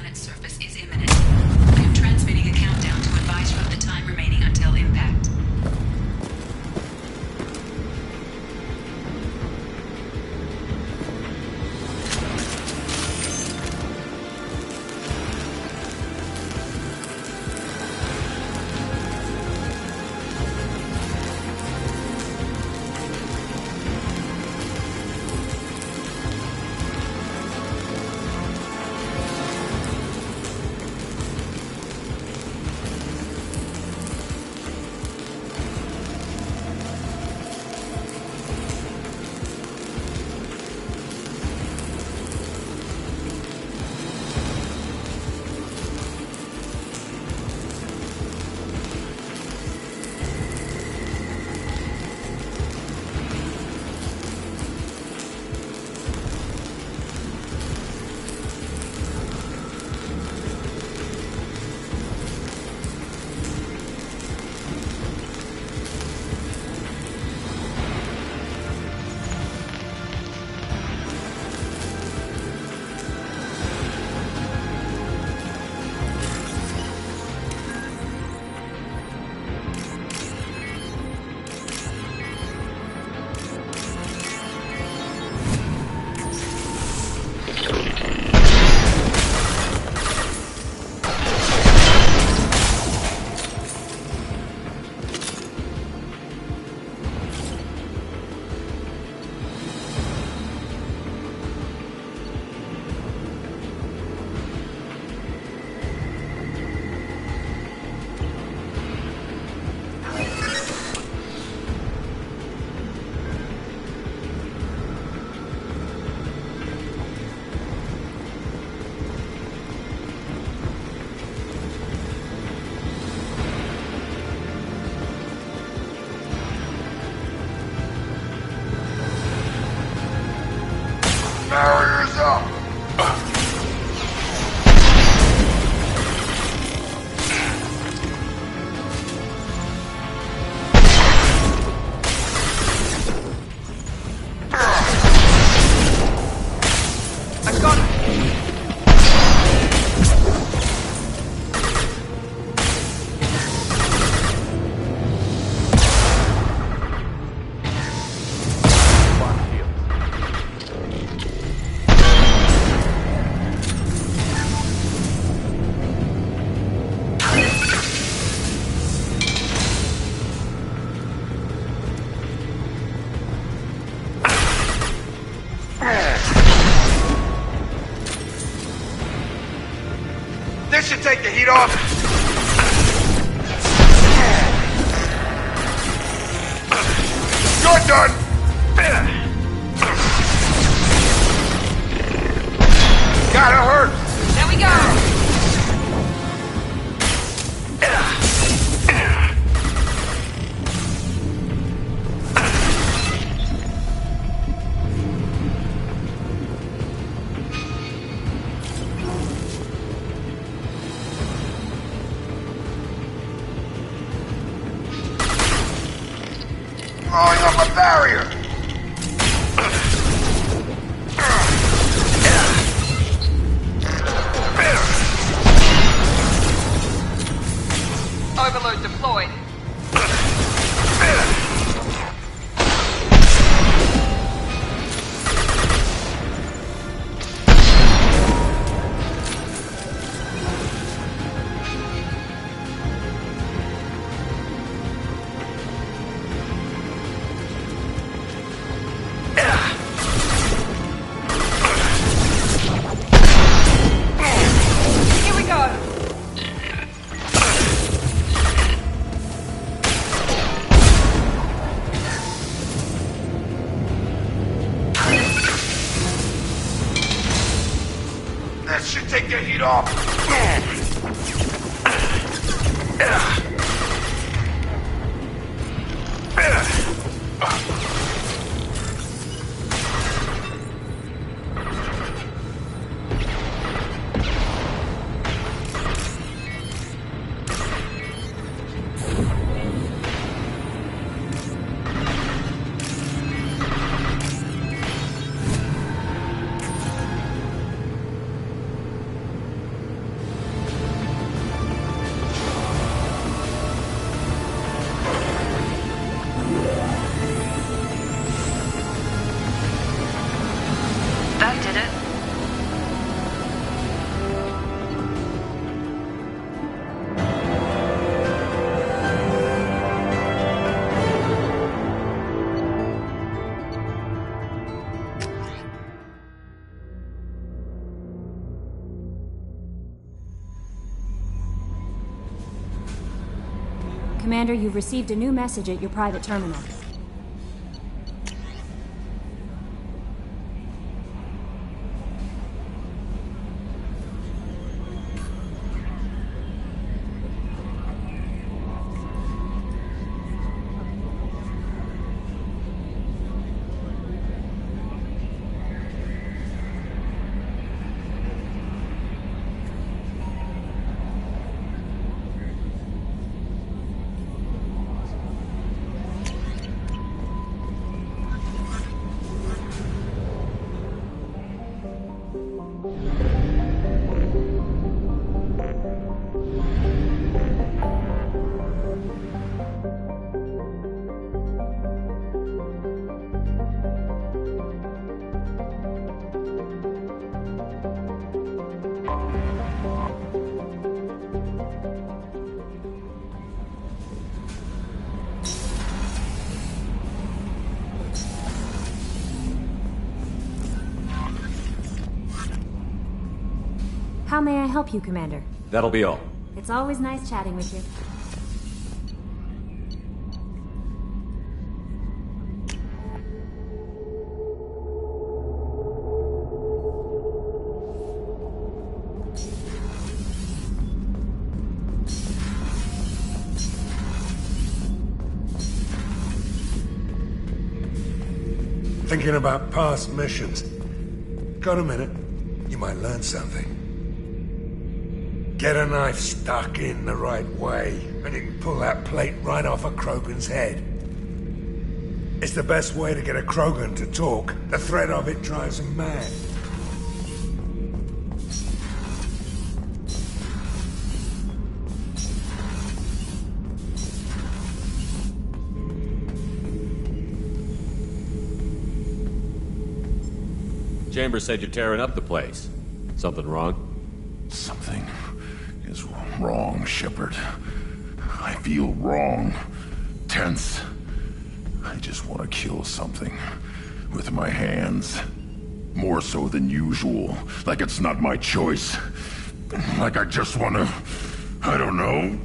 planet's surface is imminent. I am transmitting a countdown to advise you of the time remaining until impact. Barriers up! I got it! This should take the heat off. You're done. Gotta hurt. There we go! Blowing up a barrier. Overload deployed. Here we go! That should take the heat off. Commander, you've received a new message at your private terminal. How may I help you, Commander? That'll be all. It's always nice chatting with you. Thinking about past missions. Got a minute? You might learn something. Get a knife stuck in the right way, and you can pull that plate right off a Krogan's head. It's the best way to get a Krogan to talk. The threat of it drives him mad. Chambers said you're tearing up the place. Something wrong? Something is wrong, Shepard. I feel wrong. Tense. I just want to kill something. With my hands. More so than usual. Like it's not my choice. Like I just want to... I don't know.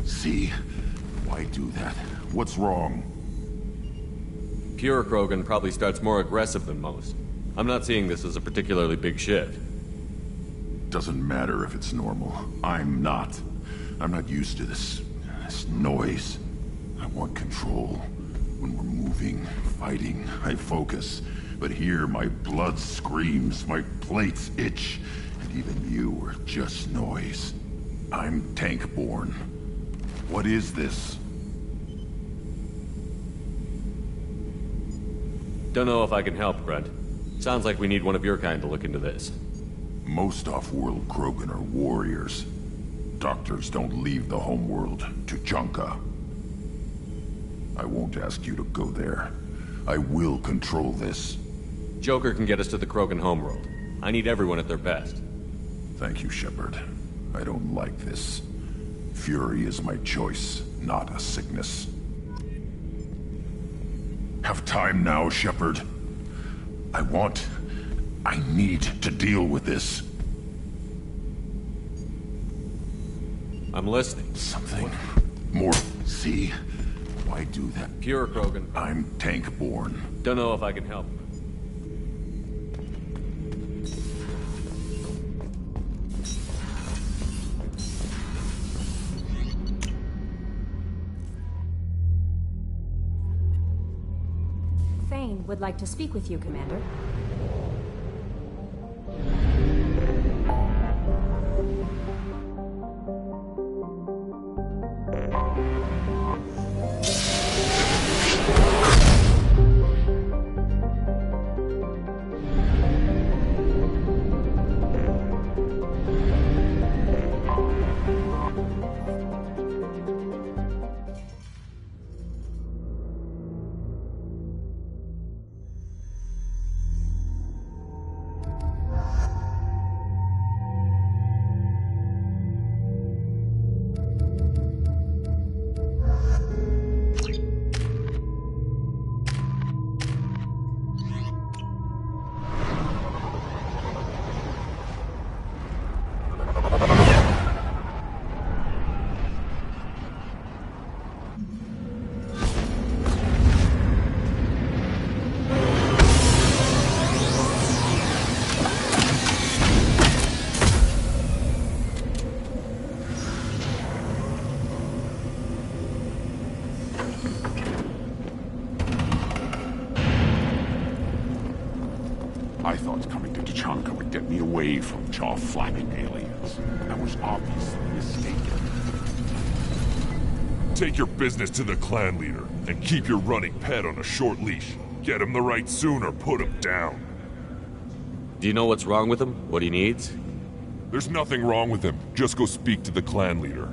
See? Why do that? What's wrong? Pure Krogan probably starts more aggressive than most. I'm not seeing this as a particularly big shift. Doesn't matter if it's normal. I'm not. I'm not used to this noise. I want control. When we're moving, fighting, I focus. But here, my blood screams, my plates itch, and even you are just noise. I'm tank-born. What is this? Don't know if I can help, Grunt. Sounds like we need one of your kind to look into this. Most off-world Krogan are warriors. Doctors don't leave the homeworld to Junka. I won't ask you to go there. I will control this. Joker can get us to the Krogan homeworld. I need everyone at their best. Thank you, Shepard. I don't like this. Fury is my choice, not a sickness. Have time now, Shepard. I need to deal with this. I'm listening. Something more. See? Why do that? Pure Krogan. I'm tank-born. Don't know if I can help. Thane would like to speak with you, Commander. Get me away from jaw-flapping aliens. I was obviously mistaken. Take your business to the clan leader, and keep your running pet on a short leash. Get him the right soon or put him down. Do you know what's wrong with him? What he needs? There's nothing wrong with him. Just go speak to the clan leader.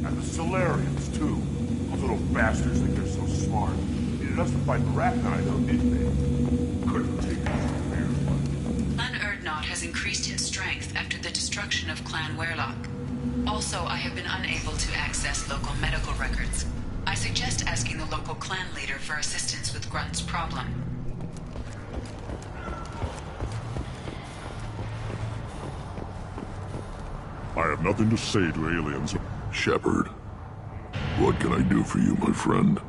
And the Solarians, too. Those little bastards think they're so smart. Needed us to fight the Rat Knight, though, didn't they? Couldn't take us from there. Clan Urdnot has increased in strength after the destruction of Clan Werlock. Also, I have been unable to access local medical records. I suggest asking the local clan leader for assistance with Grunt's problem. I have nothing to say to aliens. Shepard, what can I do for you, my friend?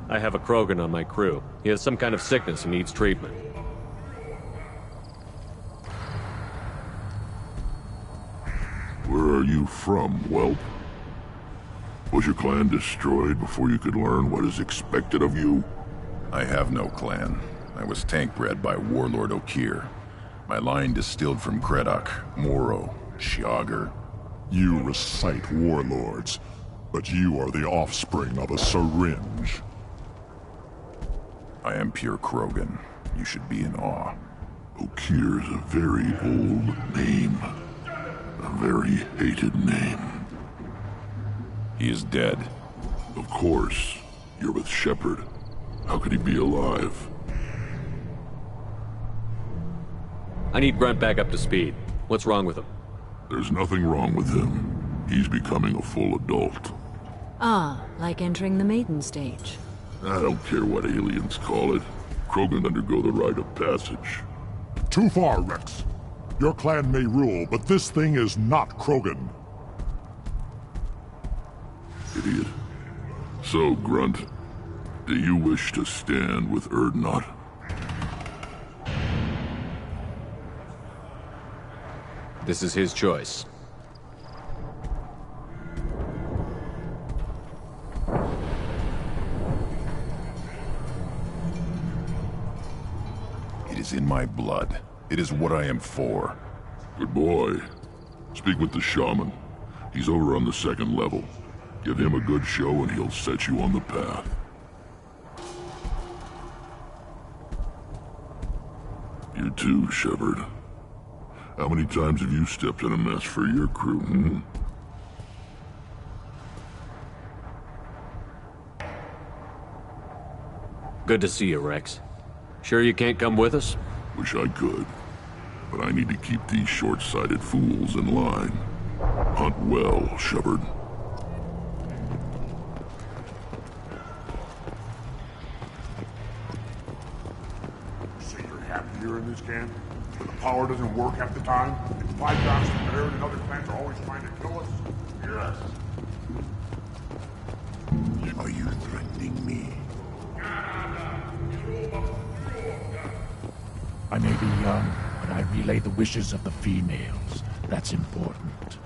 I have a Krogan on my crew. He has some kind of sickness and needs treatment. Where are you from, whelp? Was your clan destroyed before you could learn what is expected of you? I have no clan. I was tank bred by Warlord Okeer. My line distilled from Kredok, Moro, Shiagar. You recite warlords, but you are the offspring of a syringe. I am pure Krogan. You should be in awe. Okeer is a very old name. A very hated name. He is dead. Of course. You're with Shepard. How could he be alive? I need Grunt back up to speed. What's wrong with him? There's nothing wrong with him. He's becoming a full adult. Ah, like entering the maiden stage. I don't care what aliens call it. Krogan undergo the rite of passage. Too far, Rex. Your clan may rule, but this thing is not Krogan. Idiot. So, Grunt, do you wish to stand with Urdnot? This is his choice. It is in my blood. It is what I am for. Good boy. Speak with the shaman. He's over on the second level. Give him a good show and he'll set you on the path. You too, Shepard. How many times have you stepped in a mess for your crew, hmm? Good to see you, Rex. Sure you can't come with us? Wish I could. But I need to keep these short-sighted fools in line. Hunt well, Shepard. Say you're happy here in this camp? Where the power doesn't work half the time? And 5 guys from Barrett and other clans are always trying to kill us? Yes. Are you threatening me? I may be young, but I relay the wishes of the females. That's important.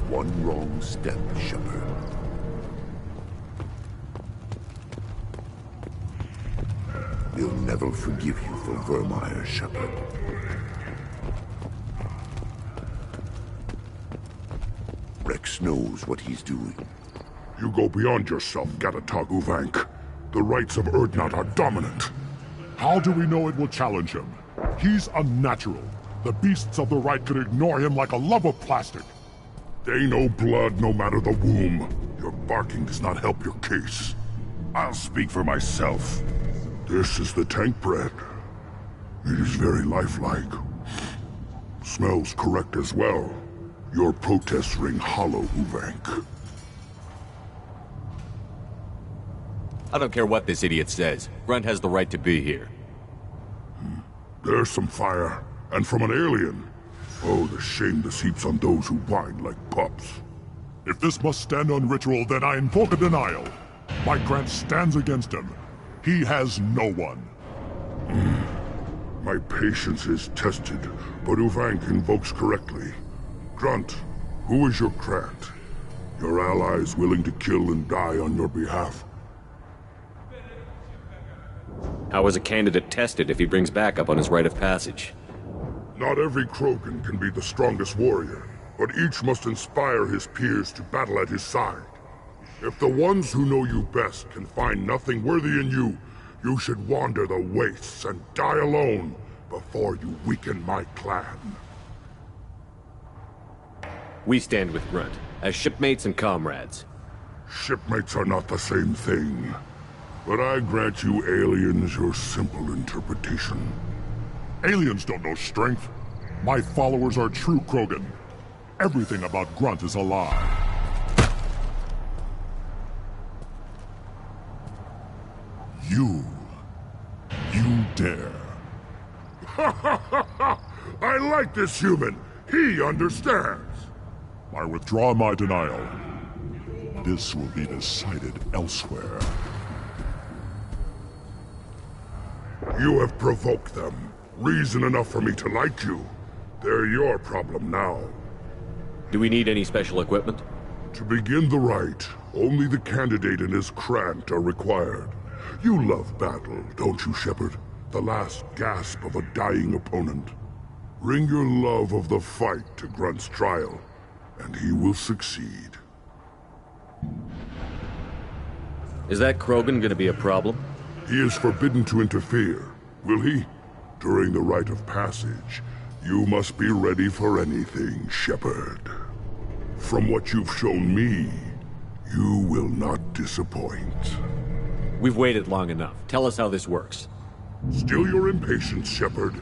One wrong step, Shepard. We'll never forgive you for Vermeer, Shepard. Rex knows what he's doing. You go beyond yourself, Gatatog Uvank. The rights of Urdnot are dominant. How do we know it will challenge him? He's unnatural. The beasts of the right could ignore him like a lump of plastic. They know blood no matter the womb. Your barking does not help your case. I'll speak for myself. This is the tank bread. It is very lifelike. Smells correct as well. Your protests ring hollow, Uvank. I don't care what this idiot says. Grunt has the right to be here. There's some fire, and from an alien. Oh, the shame this heaps on those who whine like pups. If this must stand on ritual, then I invoke a denial. My Grant stands against him. He has no one. My patience is tested, but Uvank invokes correctly. Grunt, who is your Krant? Your allies willing to kill and die on your behalf? How is a candidate tested if he brings backup on his rite of passage? Not every Krogan can be the strongest warrior, but each must inspire his peers to battle at his side. If the ones who know you best can find nothing worthy in you, you should wander the wastes and die alone before you weaken my clan. We stand with Grunt, as shipmates and comrades. Shipmates are not the same thing. But I grant you aliens your simple interpretation. Aliens don't know strength. My followers are true Krogan. Everything about Grunt is a lie. You dare. I like this human. He understands. I withdraw my denial. This will be decided elsewhere. You have provoked them. Reason enough for me to like you. They're your problem now. Do we need any special equipment? To begin the rite, only the candidate and his Krant are required. You love battle, don't you, Shepard? The last gasp of a dying opponent. Bring your love of the fight to Grunt's trial, and he will succeed. Is that Krogan gonna be a problem? He is forbidden to interfere, will he? During the rite of passage, you must be ready for anything, Shepard. From what you've shown me, you will not disappoint. We've waited long enough. Tell us how this works. Still your impatience, Shepard.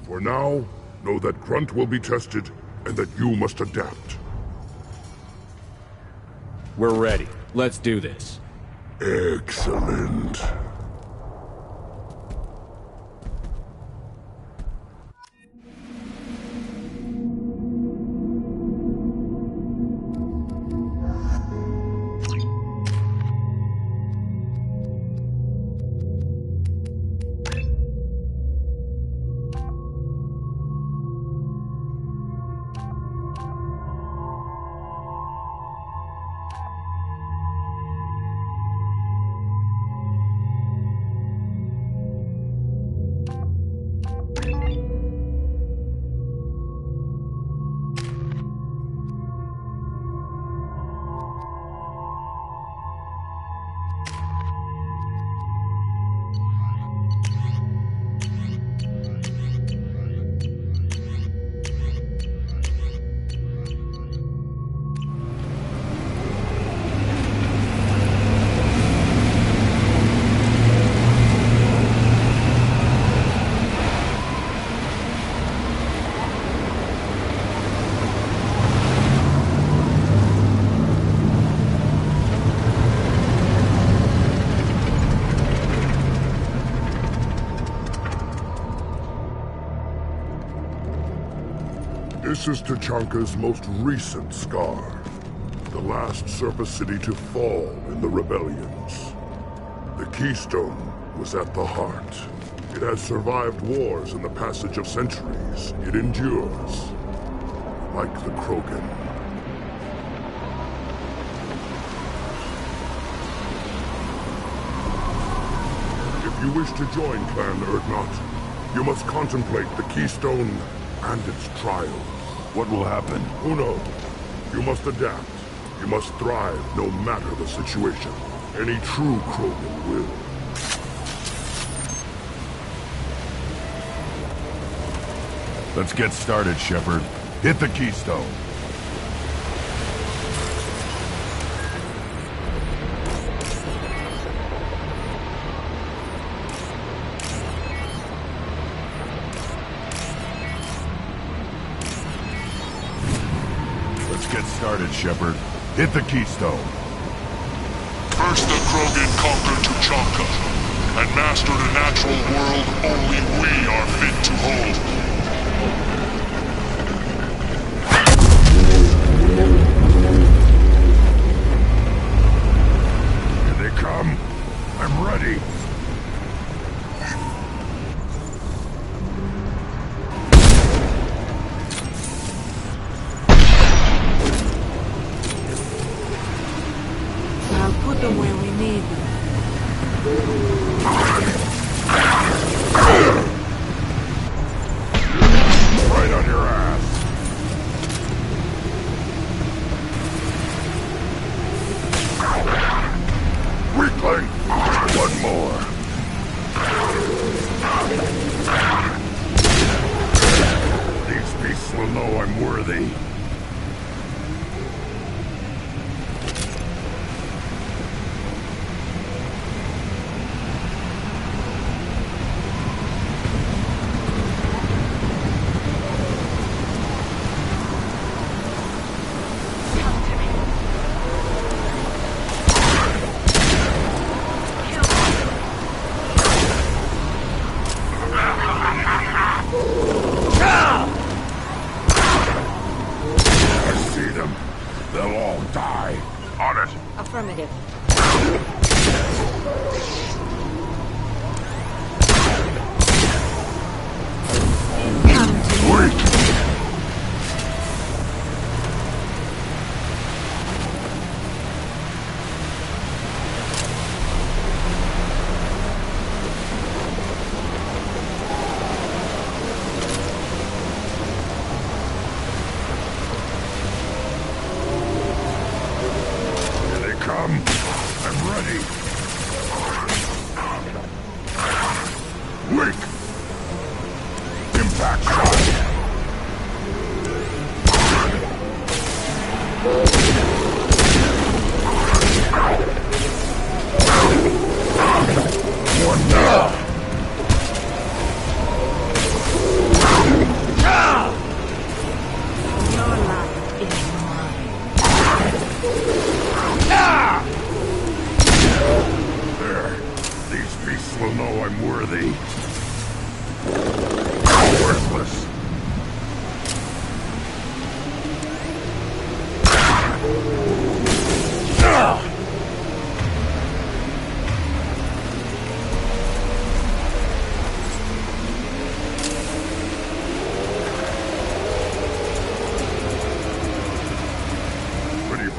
For now, know that Grunt will be tested, and that you must adapt. We're ready. Let's do this. Excellent. This is Tuchanka's most recent scar. The last surface city to fall in the rebellions. The Keystone was at the heart. It has survived wars and the passage of centuries. It endures. Like the Krogan. If you wish to join Clan Urdnot, you must contemplate the Keystone and its trials. What will happen? Who knows? You must adapt. You must thrive no matter the situation. Any true Krogan will. Let's get started, Shepard. Hit the Keystone. Let's get started, Shepard. Hit the Keystone. First the Krogan conquered Tuchanka, and mastered a natural world only we are fit to hold. Here they come. I'm ready. will know I'm worthy. Affirmative.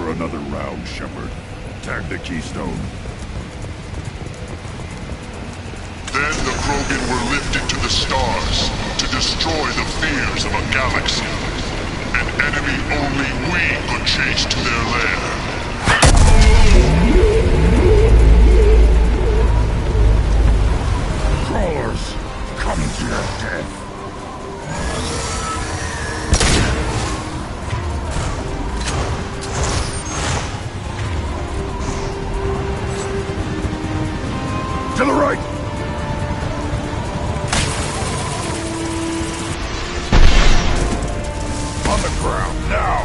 Another round, Shepard. Tag the keystone. Then the Krogan were lifted to the stars to destroy the fears of a galaxy. An enemy only we could chase to their lair. Crawlers, come to your death. To the right! On the ground, now!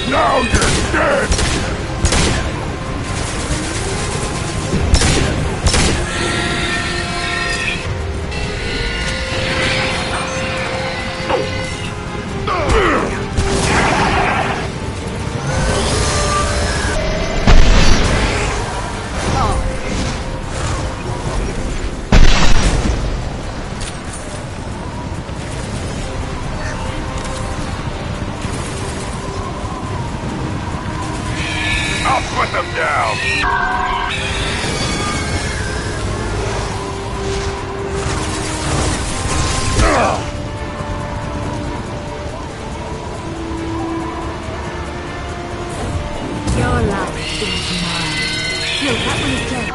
Now you're dead! Put them down! Your life is mine. No, that one is dead.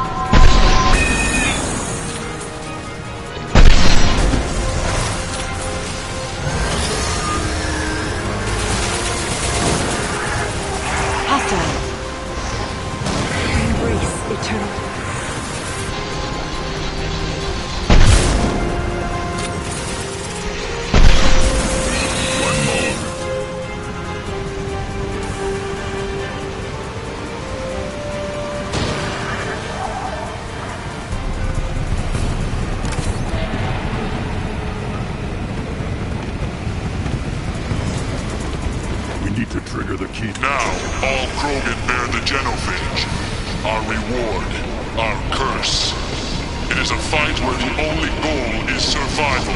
need to trigger the key. Now, all Krogan bear the genophage. Our reward, our curse. It is a fight where the only goal is survival.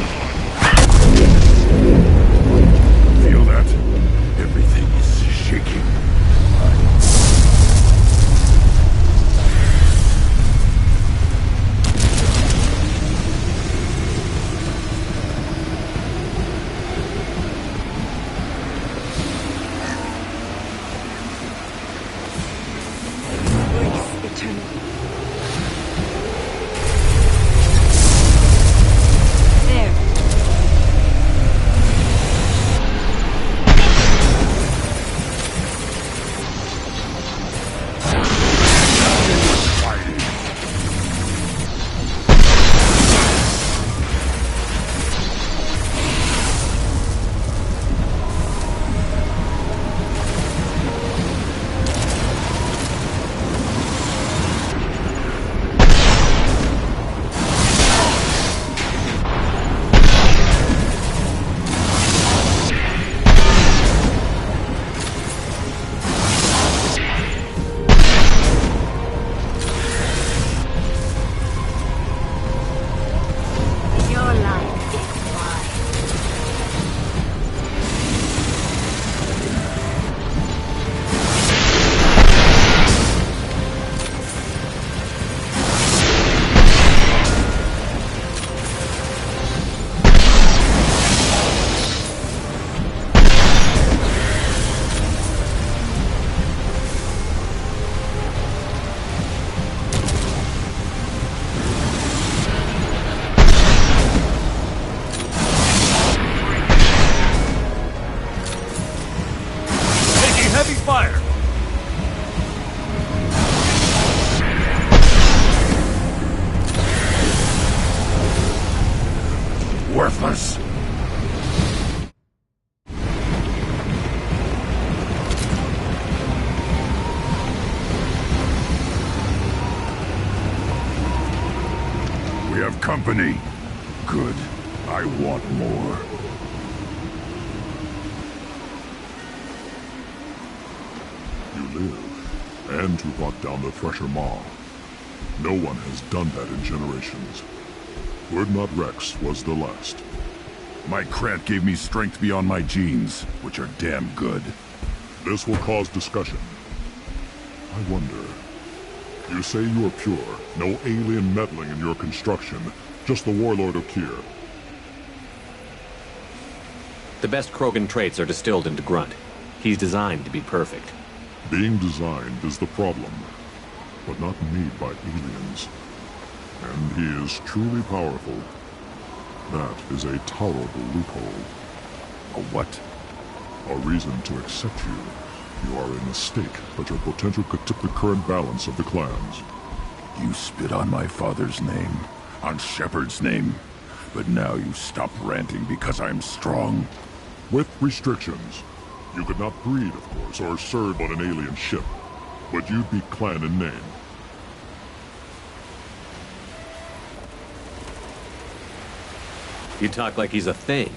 Feel that? Everything is shaking. Worthless. We have company. Good. I want more. You live, and to brought down the Thresher Maw. No one has done that in generations. Urdnot Rex was the last. My Krant gave me strength beyond my genes, which are damn good. This will cause discussion. I wonder... You say you are pure, no alien meddling in your construction, just the Warlord Okeer. The best Krogan traits are distilled into Grunt. He's designed to be perfect. Being designed is the problem, but not made by aliens. And he is truly powerful. That is a tolerable loophole. A what? A reason to accept you. You are a mistake, but your potential could tip the current balance of the clans. You spit on my father's name, on Shepard's name, but now you stop ranting because I'm strong. With restrictions. You could not breed, of course, or serve on an alien ship, but you'd be clan in name. You talk like he's a thing.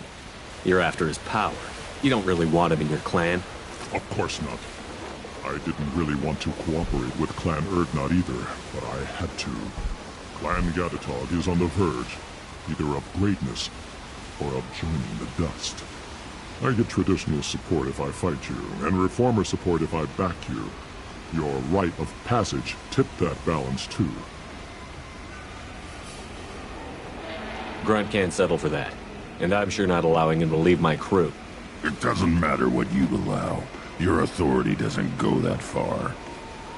You're after his power. You don't really want him in your clan. Of course not. I didn't really want to cooperate with Clan Urdnot either, but I had to. Clan Gatatog is on the verge, either of greatness or of joining the dust. I get traditional support if I fight you, and reformer support if I back you. Your rite of passage tipped that balance too. Grunt can't settle for that, and I'm sure not allowing him to leave my crew. It doesn't matter what you allow. Your authority doesn't go that far.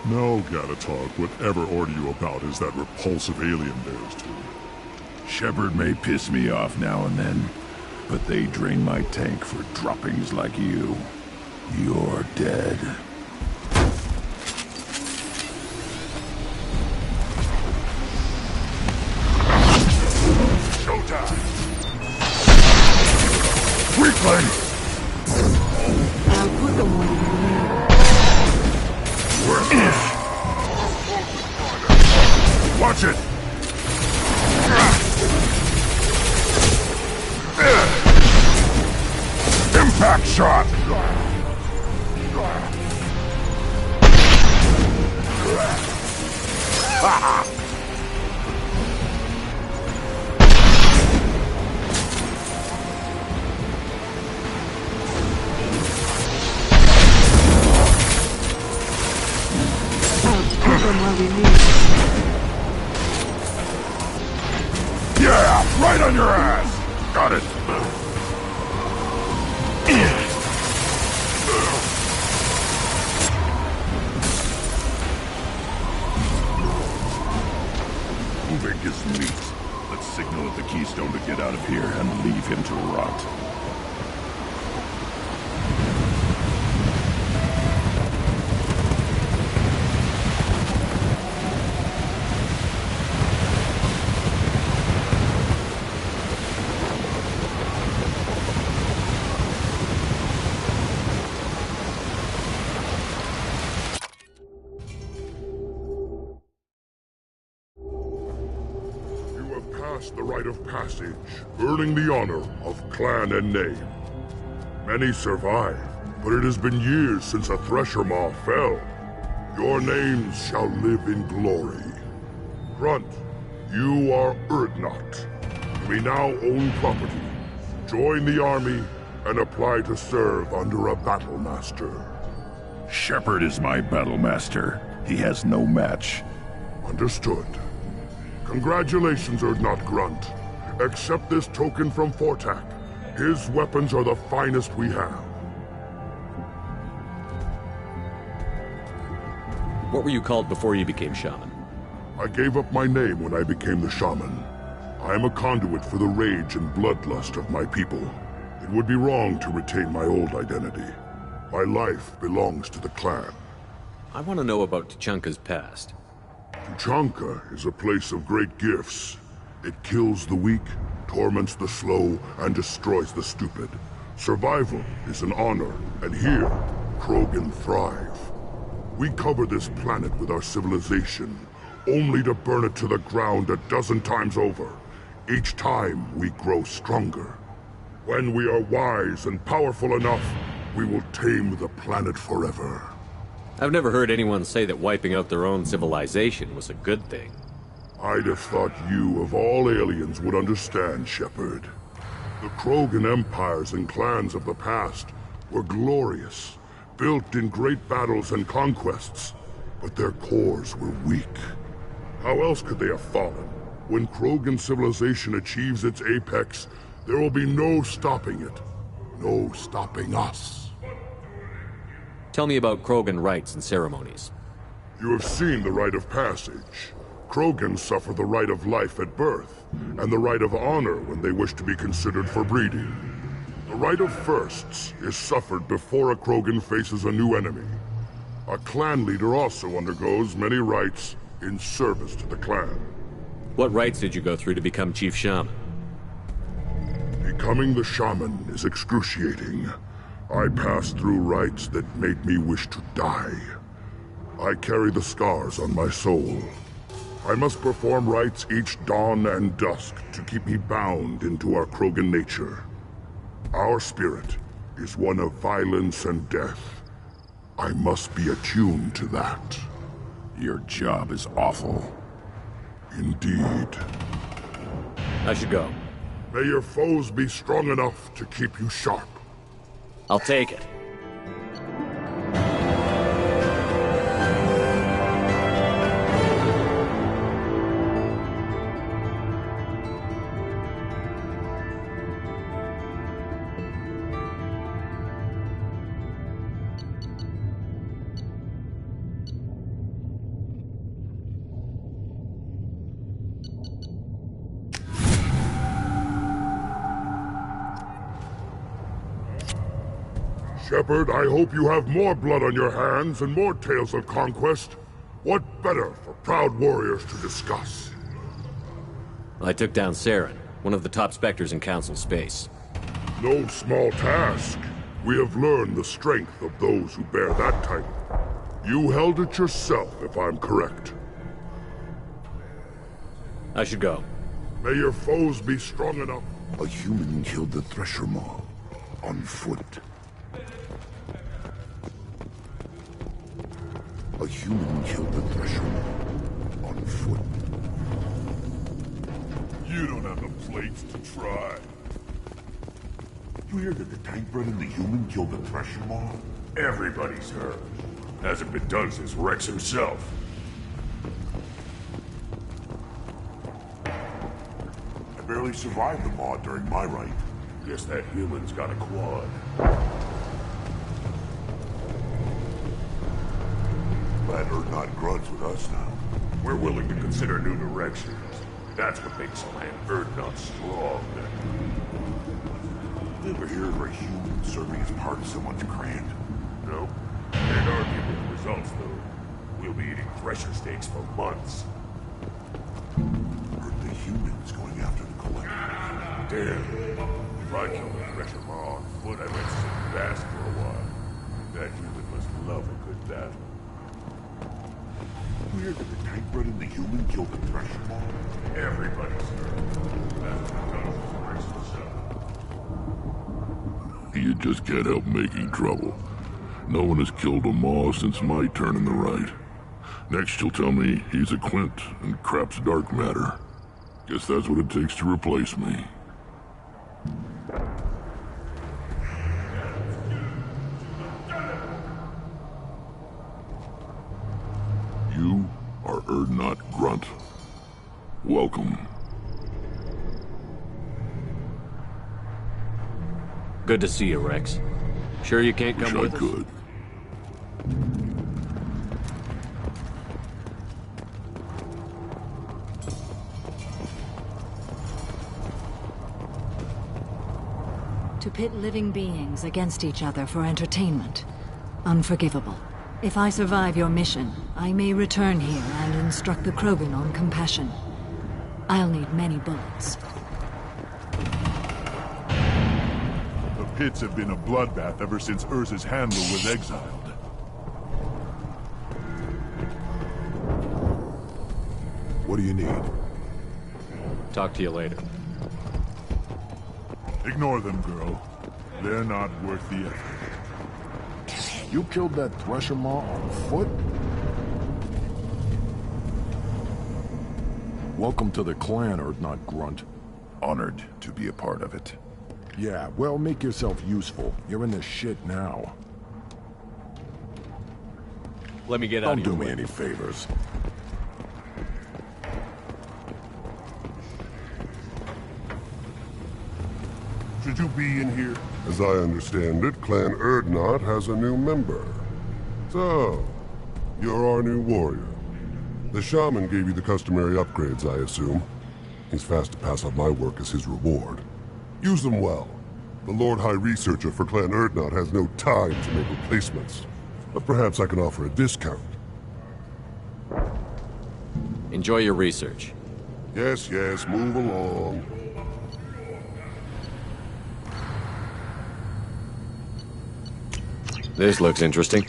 No, Gatatog, whatever order you about is that repulsive alien bears to. Shepard may piss me off now and then, but they drain my tank for droppings like you. You're dead. Showtime! Weakling! I'll put the one in Watch it! Impact shot! Yeah, right on your ass! Got it. Uvink is meat. Let's signal at the Keystone to get out of here and leave him to rot. The rite of passage, earning the honor of clan and name. Many survive, but it has been years since a Thresher Maw fell. Your names shall live in glory. Grunt, you are Urdnot. You may now own property. Join the army and apply to serve under a battle master. Shepard is my battle master. He has no match. Understood. Congratulations, Urdnot Grunt. Accept this token from Fortak. His weapons are the finest we have. What were you called before you became shaman? I gave up my name when I became the shaman. I am a conduit for the rage and bloodlust of my people. It would be wrong to retain my old identity. My life belongs to the clan. I want to know about Tuchanka's past. Tuchanka is a place of great gifts. It kills the weak, torments the slow, and destroys the stupid. Survival is an honor, and here, Krogan thrive. We cover this planet with our civilization, only to burn it to the ground a dozen times over. Each time, we grow stronger. When we are wise and powerful enough, we will tame the planet forever. I've never heard anyone say that wiping out their own civilization was a good thing. I'd have thought you, of all aliens, would understand, Shepard. The Krogan empires and clans of the past were glorious, built in great battles and conquests, but their cores were weak. How else could they have fallen? When Krogan civilization achieves its apex, there will be no stopping it. No stopping us. Tell me about Krogan rites and ceremonies. You have seen the rite of passage. Krogans suffer the rite of life at birth, and the rite of honor when they wish to be considered for breeding. The rite of firsts is suffered before a Krogan faces a new enemy. A clan leader also undergoes many rites in service to the clan. What rites did you go through to become Chief Shaman? Becoming the shaman is excruciating. I passed through rites that made me wish to die. I carry the scars on my soul. I must perform rites each dawn and dusk to keep me bound into our Krogan nature. Our spirit is one of violence and death. I must be attuned to that. Your job is awful. Indeed. I should go. May your foes be strong enough to keep you sharp. I'll take it. Shepard, I hope you have more blood on your hands and more tales of conquest. What better for proud warriors to discuss? I took down Saren, one of the top Spectres in Council space. No small task. We have learned the strength of those who bear that title. You held it yourself, if I'm correct. I should go. May your foes be strong enough. A human killed the Thresher Maw on foot. A human killed the Thresher on foot. You don't have the plates to try. You hear that the tank bred and the human killed the Thresher Maw? Everybody's heard. Hasn't been done since Rex himself. I barely survived the Maw during my rite. Guess that human's got a quad. Glad Urdnot Grunt's with us now. We're willing to consider new directions. That's what makes Clan Urdnot strong. You ever hear of a human serving as part of someone's Krant? No. Can't argue with the results, though. We'll be eating Thresher steaks for months. Heard the humans going after the Collector. Damn. If I killed a Thresher Maw on foot, I might sit fast for a while. That human must love a good battle. You hear that the tank bred and the human killed the Thresher Maw? Everybody's heard. That's what does Rex himself. You just can't help making trouble. No one has killed a Maw since my turn in the right. Next you'll tell me he's a Quint and crap's dark matter. Guess that's what it takes to replace me. You are Urdnot Grunt. Welcome. Good to see you, Rex. Sure you can't come with us? Wish I could. To pit living beings against each other for entertainment. Unforgivable. If I survive your mission, I may return here and instruct the Krogan on compassion. I'll need many bullets. The pits have been a bloodbath ever since Urza's handler was exiled. What do you need? Talk to you later. Ignore them, girl. They're not worth the effort. You killed that Thresher Maw on foot? Welcome to the clan, Urdnot Grunt. Honored to be a part of it. Yeah, well, make yourself useful. You're in this shit now. Let me get out of your Don't do me way. any favors. Should you be in here? As I understand it, Clan Urdnot has a new member. So, you're our new warrior. The shaman gave you the customary upgrades, I assume. He's fast to pass on my work as his reward. Use them well. The Lord High Researcher for Clan Urdnot has no time to make replacements. But perhaps I can offer a discount. Enjoy your research. Yes, yes, move along. This looks interesting.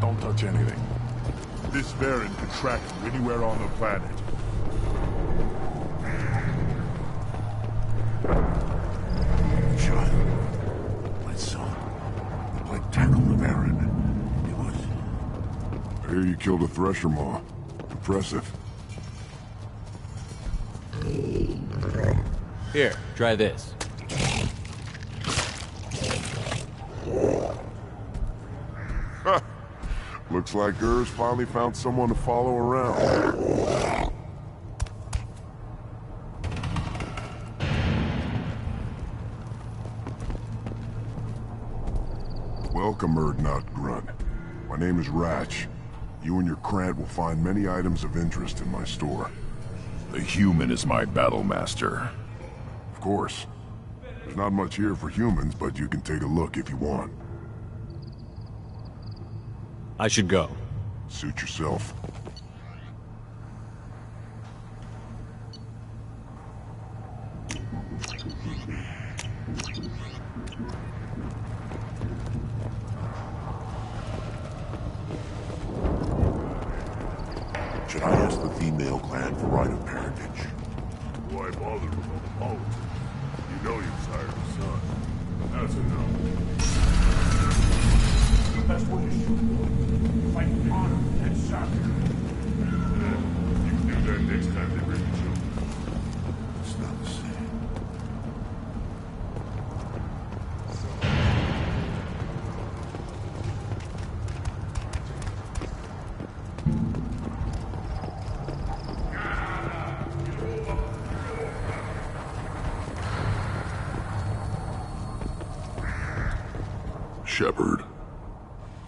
Don't touch anything. This variant can track you anywhere on the planet. Child. My son. The Blake tackled the Baron. It was... I hear you killed a Thresher Maw. Impressive. Here, try this. Looks like Urz finally found someone to follow around. Welcome, Urdnot Grunt. My name is Ratch. You and your Krant will find many items of interest in my store. The human is my battle master. Of course. There's not much here for humans, but you can take a look if you want. I should go. Suit yourself. Should I ask the female clan for right of parentage? Why bother with all the politics? You know you've sired a son. That's enough. Best way to shoot. Fight with honor and soccer. You can do that next time they bring the children. It's not the same. Shepard,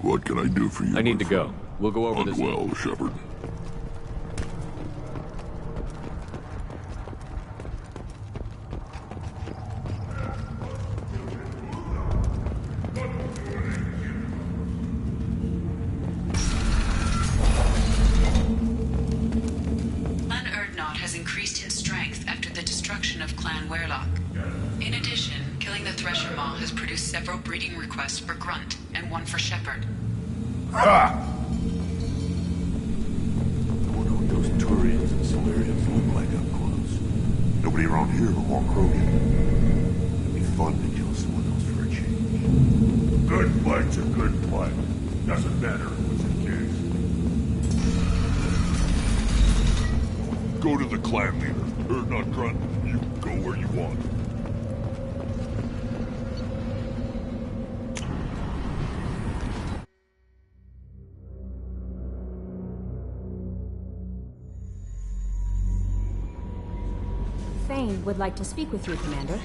what can I do for you? I need to go. We'll go over this. Well, Shepard. Clan Urdnot has increased in strength after the destruction of Clan Werlock. In addition, killing the Thresher Maw has produced several breeding requests for Grunt, and one for Shepard. Ah! I wonder what those Turians and Solarians look like up close. Nobody around here but Walt Krogan. It'd be fun to kill someone else for a change. Good fight's a good fight. Doesn't matter who's engaged. Go to the clan leader. Urdnot Grunt, you can go where you want. Thane would like to speak with you, Commander.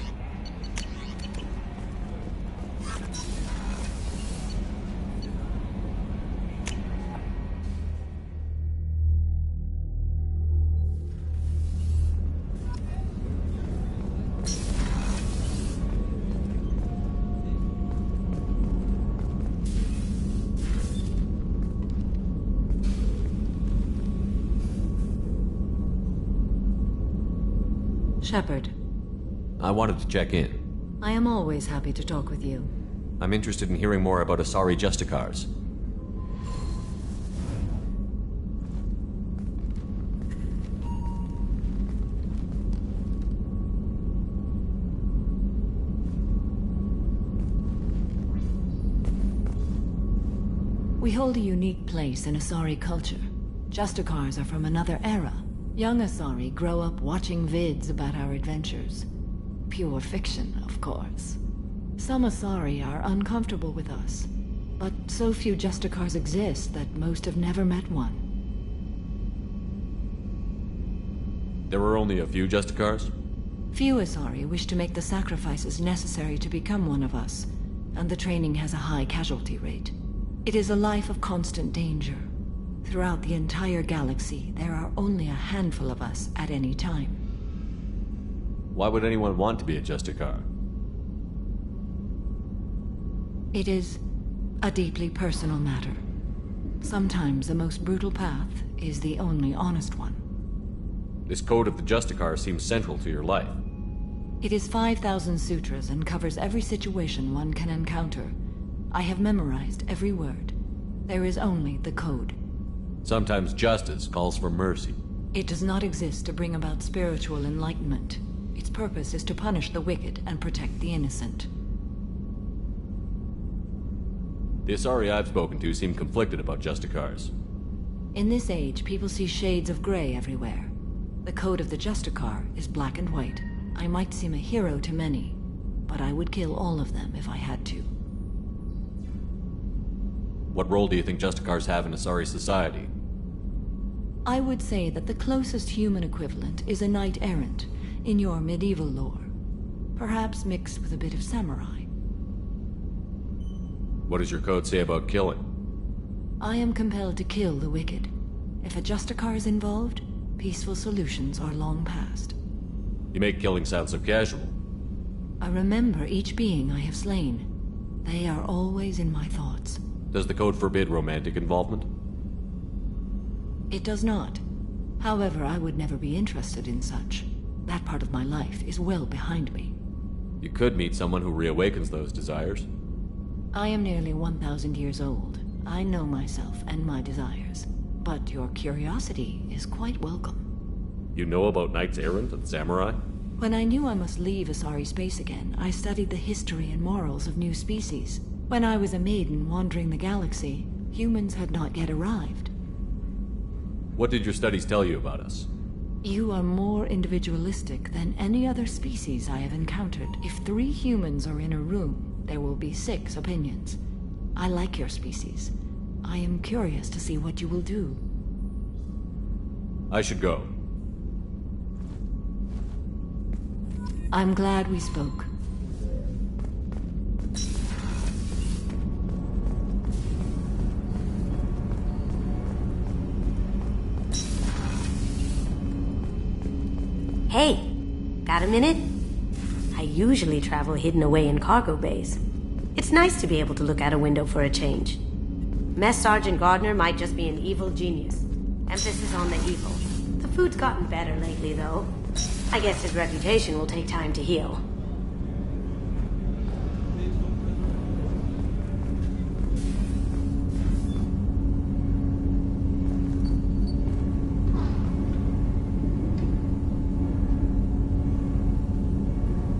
Shepard, I wanted to check in. I am always happy to talk with you. I'm interested in hearing more about Asari Justicars. We hold a unique place in Asari culture. Justicars are from another era. Young Asari grow up watching vids about our adventures. Pure fiction, of course. Some Asari are uncomfortable with us, but so few Justicars exist that most have never met one. There were only a few Justicars? Few Asari wish to make the sacrifices necessary to become one of us, and the training has a high casualty rate. It is a life of constant danger. Throughout the entire galaxy, there are only a handful of us at any time. Why would anyone want to be a Justicar? It is a deeply personal matter. Sometimes the most brutal path is the only honest one. This code of the Justicar seems central to your life. It is 5,000 sutras and covers every situation one can encounter. I have memorized every word. There is only the code. Sometimes justice calls for mercy. It does not exist to bring about spiritual enlightenment. Its purpose is to punish the wicked and protect the innocent. The Asari I've spoken to seem conflicted about Justicars. In this age, people see shades of gray everywhere. The code of the Justicar is black and white. I might seem a hero to many, but I would kill all of them if I had to. What role do you think Justicars have in Asari society? I would say that the closest human equivalent is a knight-errant in your medieval lore. Perhaps mixed with a bit of samurai. What does your code say about killing? I am compelled to kill the wicked. If a Justicar is involved, peaceful solutions are long past. You make killing sound so casual. I remember each being I have slain. They are always in my thoughts. Does the code forbid romantic involvement? It does not. However, I would never be interested in such. That part of my life is well behind me. You could meet someone who reawakens those desires. I am nearly 1,000 years old. I know myself and my desires. But your curiosity is quite welcome. You know about knights errant and samurai? When I knew I must leave Asari space again, I studied the history and morals of new species. When I was a maiden wandering the galaxy, humans had not yet arrived. What did your studies tell you about us? You are more individualistic than any other species I have encountered. If 3 humans are in a room, there will be 6 opinions. I like your species. I am curious to see what you will do. I should go. I'm glad we spoke. Hey, got a minute? I usually travel hidden away in cargo bays. It's nice to be able to look out a window for a change. Mess Sergeant Gardner might just be an evil genius. Emphasis on the evil. The food's gotten better lately, though. I guess his reputation will take time to heal.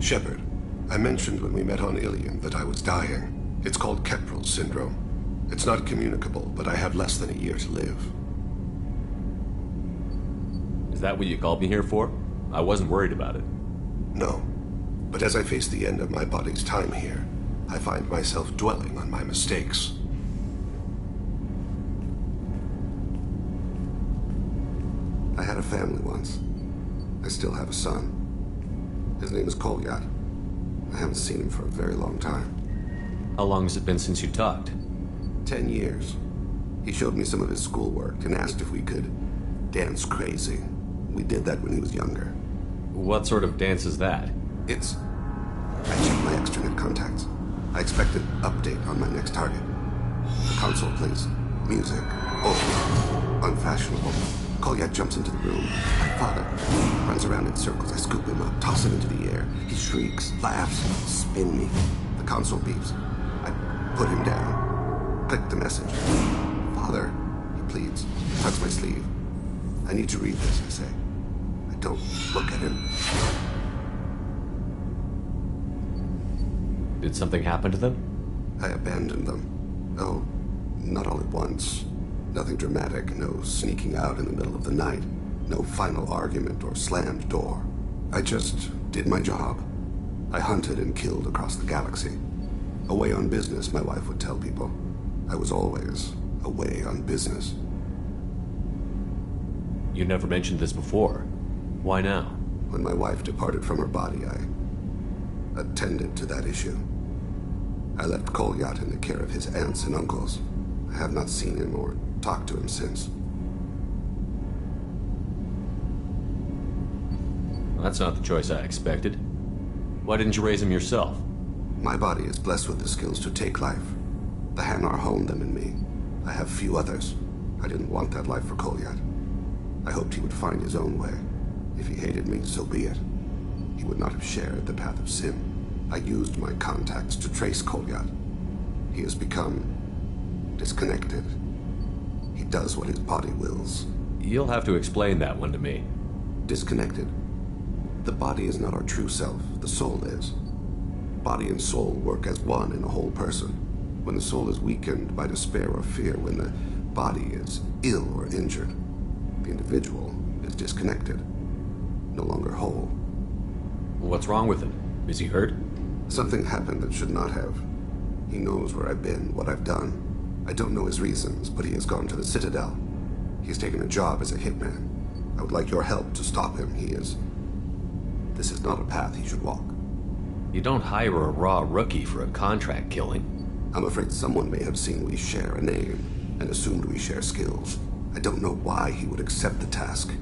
Shepard, I mentioned when we met on Ilion that I was dying. It's called Keprel's syndrome. It's not communicable, but I have less than a year to live. Is that what you called me here for? I wasn't worried about it. No. But as I face the end of my body's time here, I find myself dwelling on my mistakes. I had a family once. I still have a son. His name is Kolyat. I haven't seen him for a very long time. How long has it been since you talked? 10 years. He showed me some of his schoolwork and asked if we could dance crazy. We did that when he was younger. What sort of dance is that? It's... I checked my extranet contacts. I expect an update on my next target. The console plays music. Oh, unfashionable. Kolyat jumps into the room. My father runs around in circles. I scoop him up, toss him into the air. He shrieks, laughs, spin me. The console beeps. I put him down. Click the message. Father, he pleads. Tugs my sleeve. I need to read this, I say. I don't look at him. Did something happen to them? I abandoned them. Oh, not all at once. Nothing dramatic, no sneaking out in the middle of the night, no final argument or slammed door. I just did my job. I hunted and killed across the galaxy. Away on business, my wife would tell people. I was always away on business. You never mentioned this before. Why now? When my wife departed from her body, I attended to that issue. I left Kolyat in the care of his aunts and uncles. I have not seen him or talked to him since. Well, that's not the choice I expected. Why didn't you raise him yourself? My body is blessed with the skills to take life. The Hanar honed them in me. I have few others. I didn't want that life for Kolyat. I hoped he would find his own way. If he hated me, so be it. He would not have shared the path of sin. I used my contacts to trace Kolyat. He has become disconnected. He does what his body wills. You'll have to explain that one to me. Disconnected. The body is not our true self, the soul is. Body and soul work as one in a whole person. When the soul is weakened by despair or fear, when the body is ill or injured, the individual is disconnected, no longer whole. What's wrong with him? Is he hurt? Something happened that should not have. He knows where I've been, what I've done. I don't know his reasons, but he has gone to the Citadel. He's taken a job as a hitman. I would like your help to stop him. This is not a path he should walk. You don't hire a raw rookie for a contract killing. I'm afraid someone may have seen we share a name and assumed we share skills. I don't know why he would accept the task.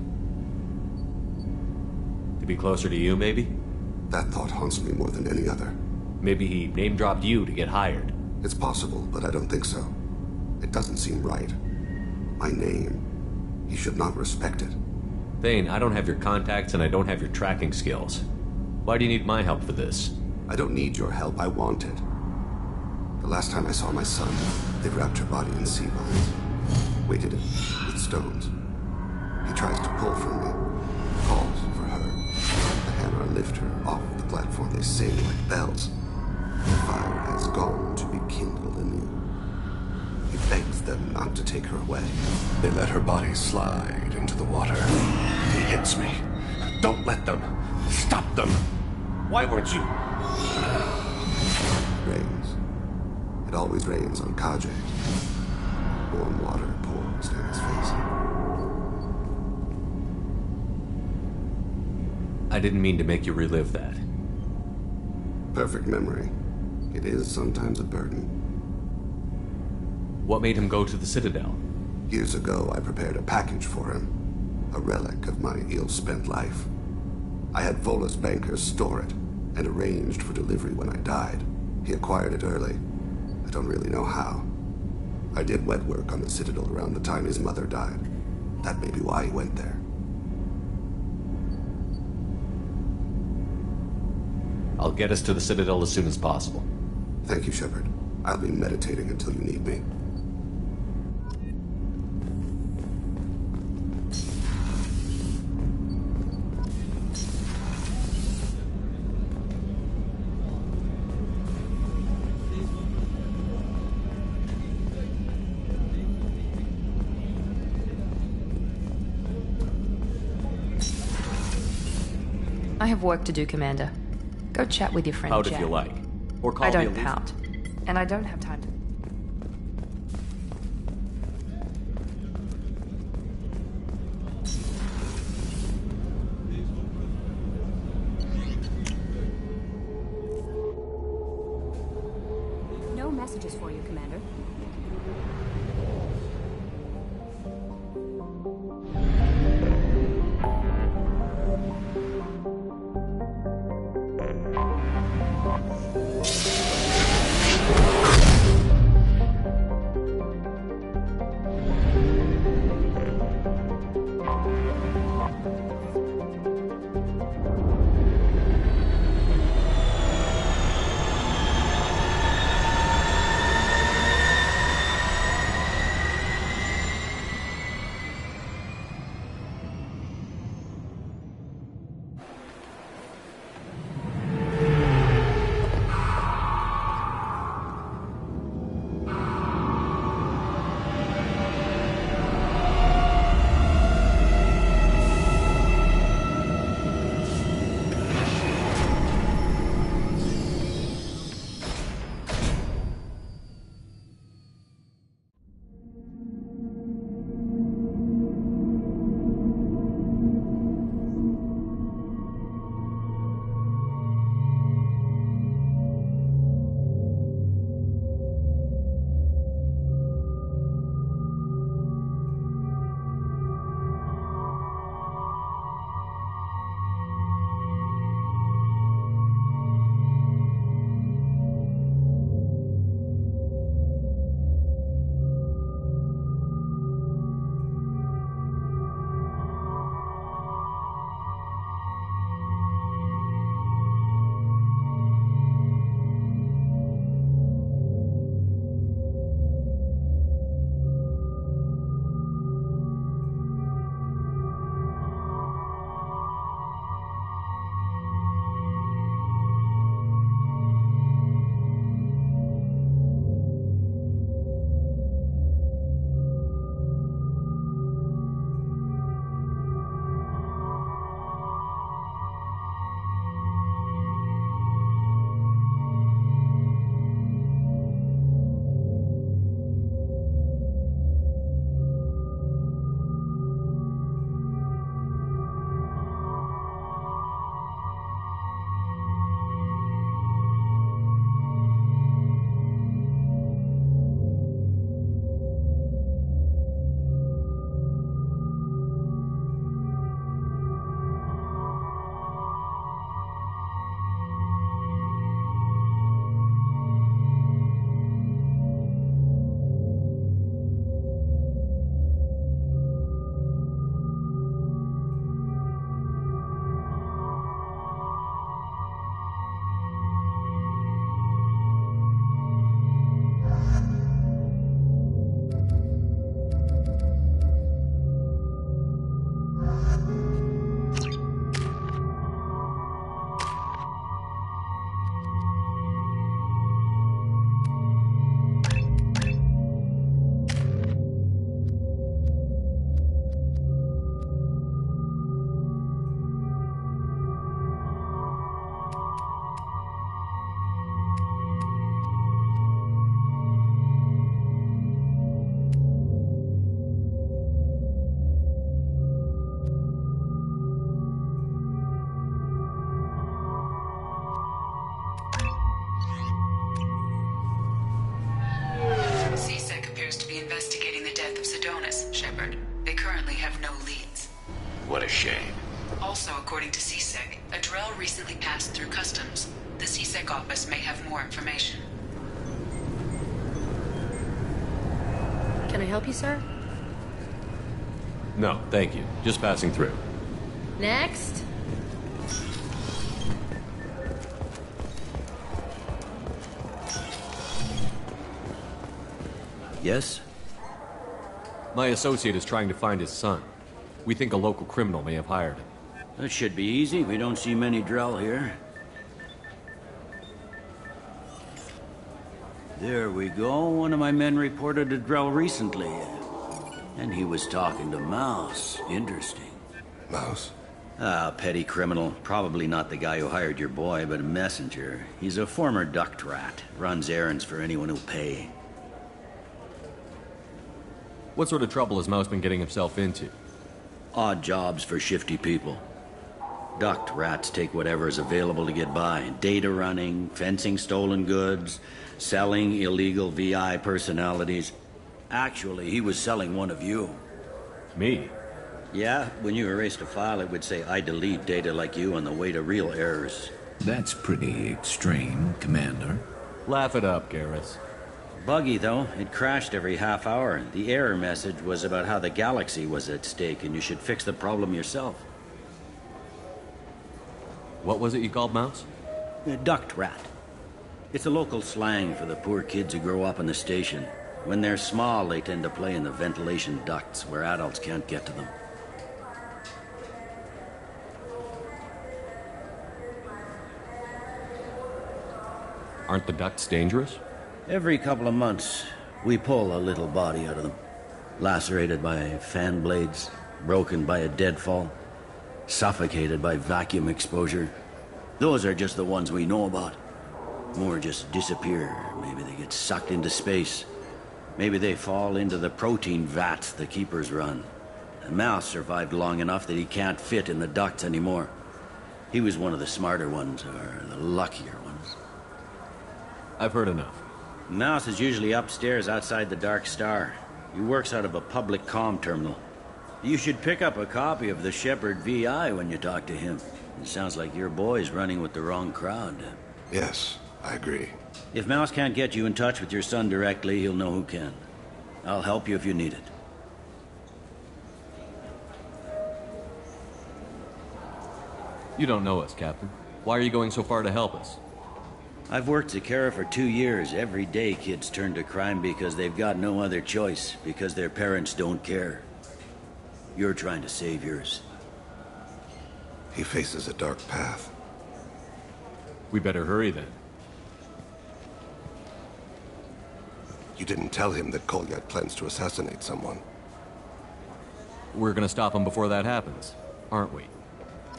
To be closer to you, maybe? That thought haunts me more than any other. Maybe he name-dropped you to get hired. It's possible, but I don't think so. It doesn't seem right. My name. He should not respect it. Thane, I don't have your contacts and I don't have your tracking skills. Why do you need my help for this? I don't need your help, I want it. The last time I saw my son, they wrapped her body in sea vines, weighted it with stones. He tries to pull from me, calls for her. The hammer lift her off the platform, they sing like bells. The fire has gone to be kindled anew. He begs them not to take her away. They let her body slide into the water. He hits me. Don't let them. Stop them. Why weren't you? Rains. It always rains on Kage. Warm water pours down his face. I didn't mean to make you relive that. Perfect memory. It is sometimes a burden. What made him go to the Citadel? Years ago, I prepared a package for him. A relic of my ill-spent life. I had Volus bankers store it, and arranged for delivery when I died. He acquired it early. I don't really know how. I did wet work on the Citadel around the time his mother died. That may be why he went there. I'll get us to the Citadel as soon as possible. Thank you, Shepard. I'll be meditating until you need me. I have work to do, Commander. Go chat with your friend Pout Jack. if you like. Or call I me a don't loser. pout. And I don't have time to... No messages for you, Commander. What a shame. Also, according to CSEC, a Drell recently passed through customs. The CSEC office may have more information. Can I help you, sir? No, thank you. Just passing through. Next. Yes? My associate is trying to find his son. We think a local criminal may have hired him. That should be easy. We don't see many Drell here. There we go. One of my men reported a Drell recently. And he was talking to Mouse. Interesting. Mouse? Ah, petty criminal. Probably not the guy who hired your boy, but a messenger. He's a former duct rat. Runs errands for anyone who'll pay. What sort of trouble has Mouse been getting himself into? Odd jobs for shifty people. Duct rats take whatever is available to get by. Data running, fencing stolen goods, selling illegal VI personalities. Actually, he was selling one of you. Me? Yeah, when you erased a file, it would say, I delete data like you on the way to real errors. That's pretty extreme, Commander. Laugh it up, Garrus. Buggy, though. It crashed every half hour. The error message was about how the galaxy was at stake, and you should fix the problem yourself. What was it you called Mouse? A duct rat. It's a local slang for the poor kids who grow up in the station. When they're small, they tend to play in the ventilation ducts where adults can't get to them. Aren't the ducts dangerous? Every couple of months, we pull a little body out of them. Lacerated by fan blades, broken by a deadfall, suffocated by vacuum exposure. Those are just the ones we know about. More just disappear. Maybe they get sucked into space. Maybe they fall into the protein vats the Keepers run. The Mouse survived long enough that he can't fit in the ducts anymore. He was one of the smarter ones, or the luckier ones. I've heard enough. Mouse is usually upstairs outside the Dark Star. He works out of a public comm terminal. You should pick up a copy of the Shepherd VI when you talk to him. It sounds like your boy's running with the wrong crowd. Yes, I agree. If Mouse can't get you in touch with your son directly, he'll know who can. I'll help you if you need it. You don't know us, Captain. Why are you going so far to help us? I've worked Zakera for 2 years. Every day kids turn to crime because they've got no other choice, because their parents don't care. You're trying to save yours. He faces a dark path. We better hurry then. You didn't tell him that Kolyat plans to assassinate someone. We're gonna stop him before that happens, aren't we?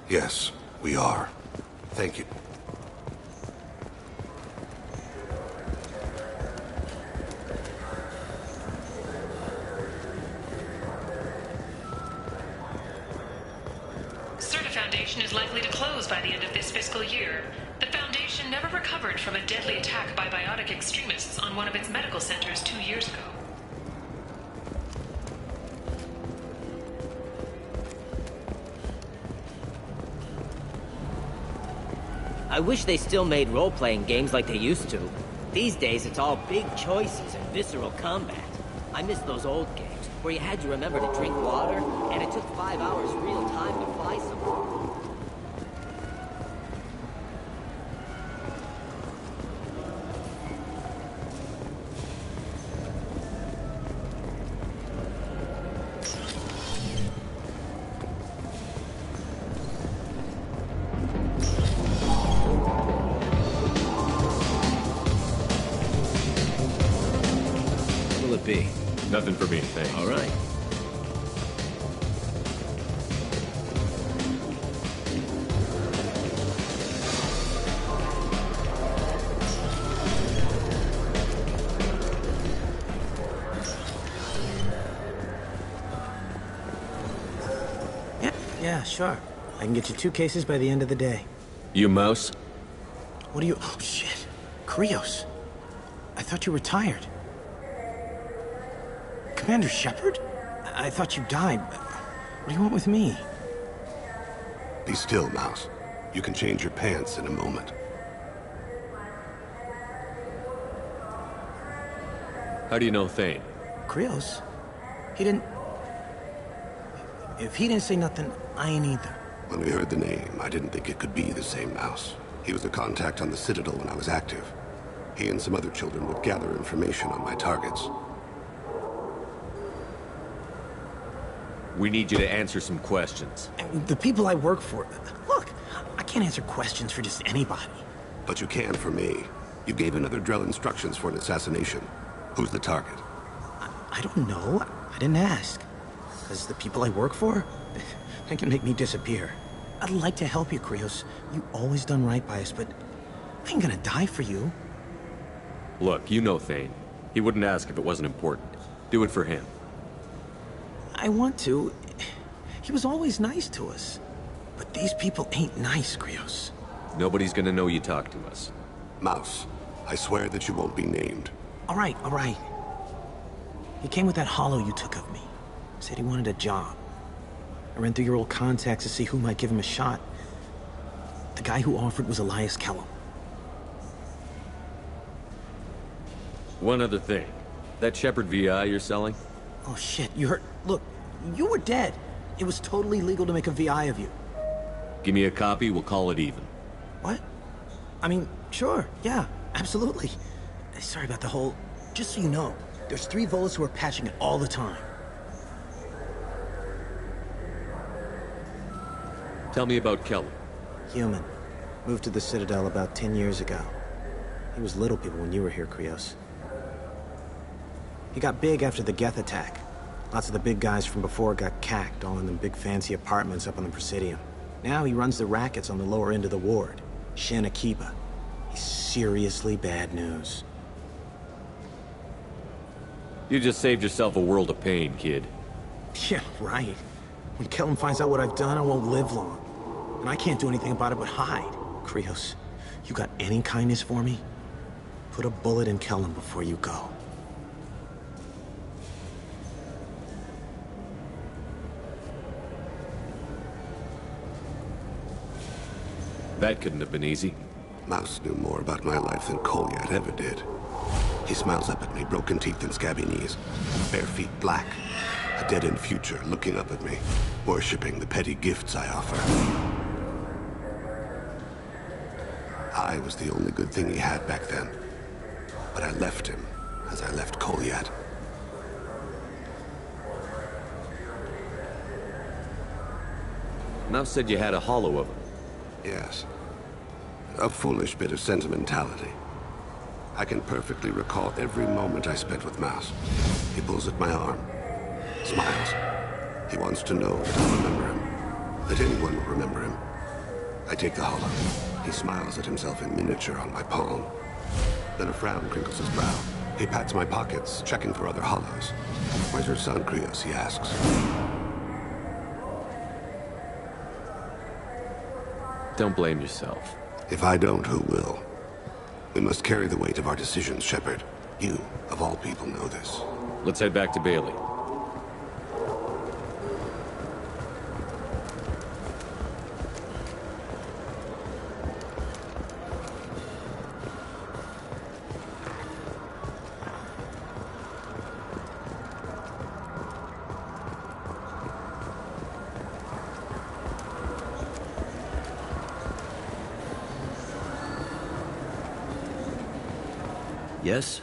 Yes, we are. Thank you. Certa Foundation is likely to close by the end of this fiscal year. The Foundation never recovered from a deadly attack by biotic extremists on one of its medical centers 2 years ago. I wish they still made role-playing games like they used to. These days, it's all big choices and visceral combat. I miss those old games, where you had to remember to drink water, and it took 5 hours real time to fly somewhere. What'll it be? Nothing for me, thanks. All right. Yeah, sure. I can get you 2 cases by the end of the day. You Mouse? What do you... Oh, shit. Krios. I thought you retired. Commander Shepard? I thought you died. What do you want with me? Be still, Mouse. You can change your pants in a moment. How do you know Thane? Krios? He didn't... If he didn't say nothing, I ain't either. When we heard the name, I didn't think it could be the same Mouse. He was the contact on the Citadel when I was active. He and some other children would gather information on my targets. We need you to answer some questions. The people I work for... Look, I can't answer questions for just anybody. But you can for me. You gave another Drell instructions for an assassination. Who's the target? I don't know. I didn't ask. Because the people I work for, they can make me disappear. I'd like to help you, Krios. You always done right by us, but I ain't gonna die for you. Look, you know Thane. He wouldn't ask if it wasn't important. Do it for him. I want to. He was always nice to us. But these people ain't nice, Krios. Nobody's gonna know you talked to us. Mouse, I swear that you won't be named. All right. He came with that hollow you took of me. Said he wanted a job. I ran through your old contacts to see who might give him a shot. The guy who offered was Elias Kellum. One other thing. That Shepard VI you're selling? Oh shit, you heard... Look, you were dead. It was totally legal to make a VI of you. Give me a copy, we'll call it even. What? I mean, sure, yeah, absolutely. Sorry about the whole... Just so you know, there's 3 Volus who are patching it all the time. Tell me about Kellum. Human. Moved to the Citadel about 10 years ago. He was little people when you were here, Krios. He got big after the Geth attack. Lots of the big guys from before got cacked, all in them big fancy apartments up on the Presidium. Now he runs the rackets on the lower end of the ward, Shin Akiba. He's seriously bad news. You just saved yourself a world of pain, kid. Yeah, right. When Kellum finds out what I've done, I won't live long. And I can't do anything about it but hide. Krios, you got any kindness for me? Put a bullet in Kellum before you go. That couldn't have been easy. Mouse knew more about my life than Kolyat ever did. He smiles up at me, broken teeth and scabby knees. Bare feet black. A dead-end future looking up at me, worshipping the petty gifts I offer. I was the only good thing he had back then. But I left him, as I left Kolyat. Mouse said you had a hollow of him. Yes. A foolish bit of sentimentality. I can perfectly recall every moment I spent with Mouse. He pulls at my arm. Smiles. He wants to know that I'll remember him. That anyone will remember him. I take the hollow. He smiles at himself in miniature on my palm. Then a frown crinkles his brow. He pats my pockets, checking for other hollows. Where's your son, Krios? He asks. Don't blame yourself. If I don't, who will? We must carry the weight of our decisions, Shepard. You, of all people, know this. Let's head back to Bailey. Yes?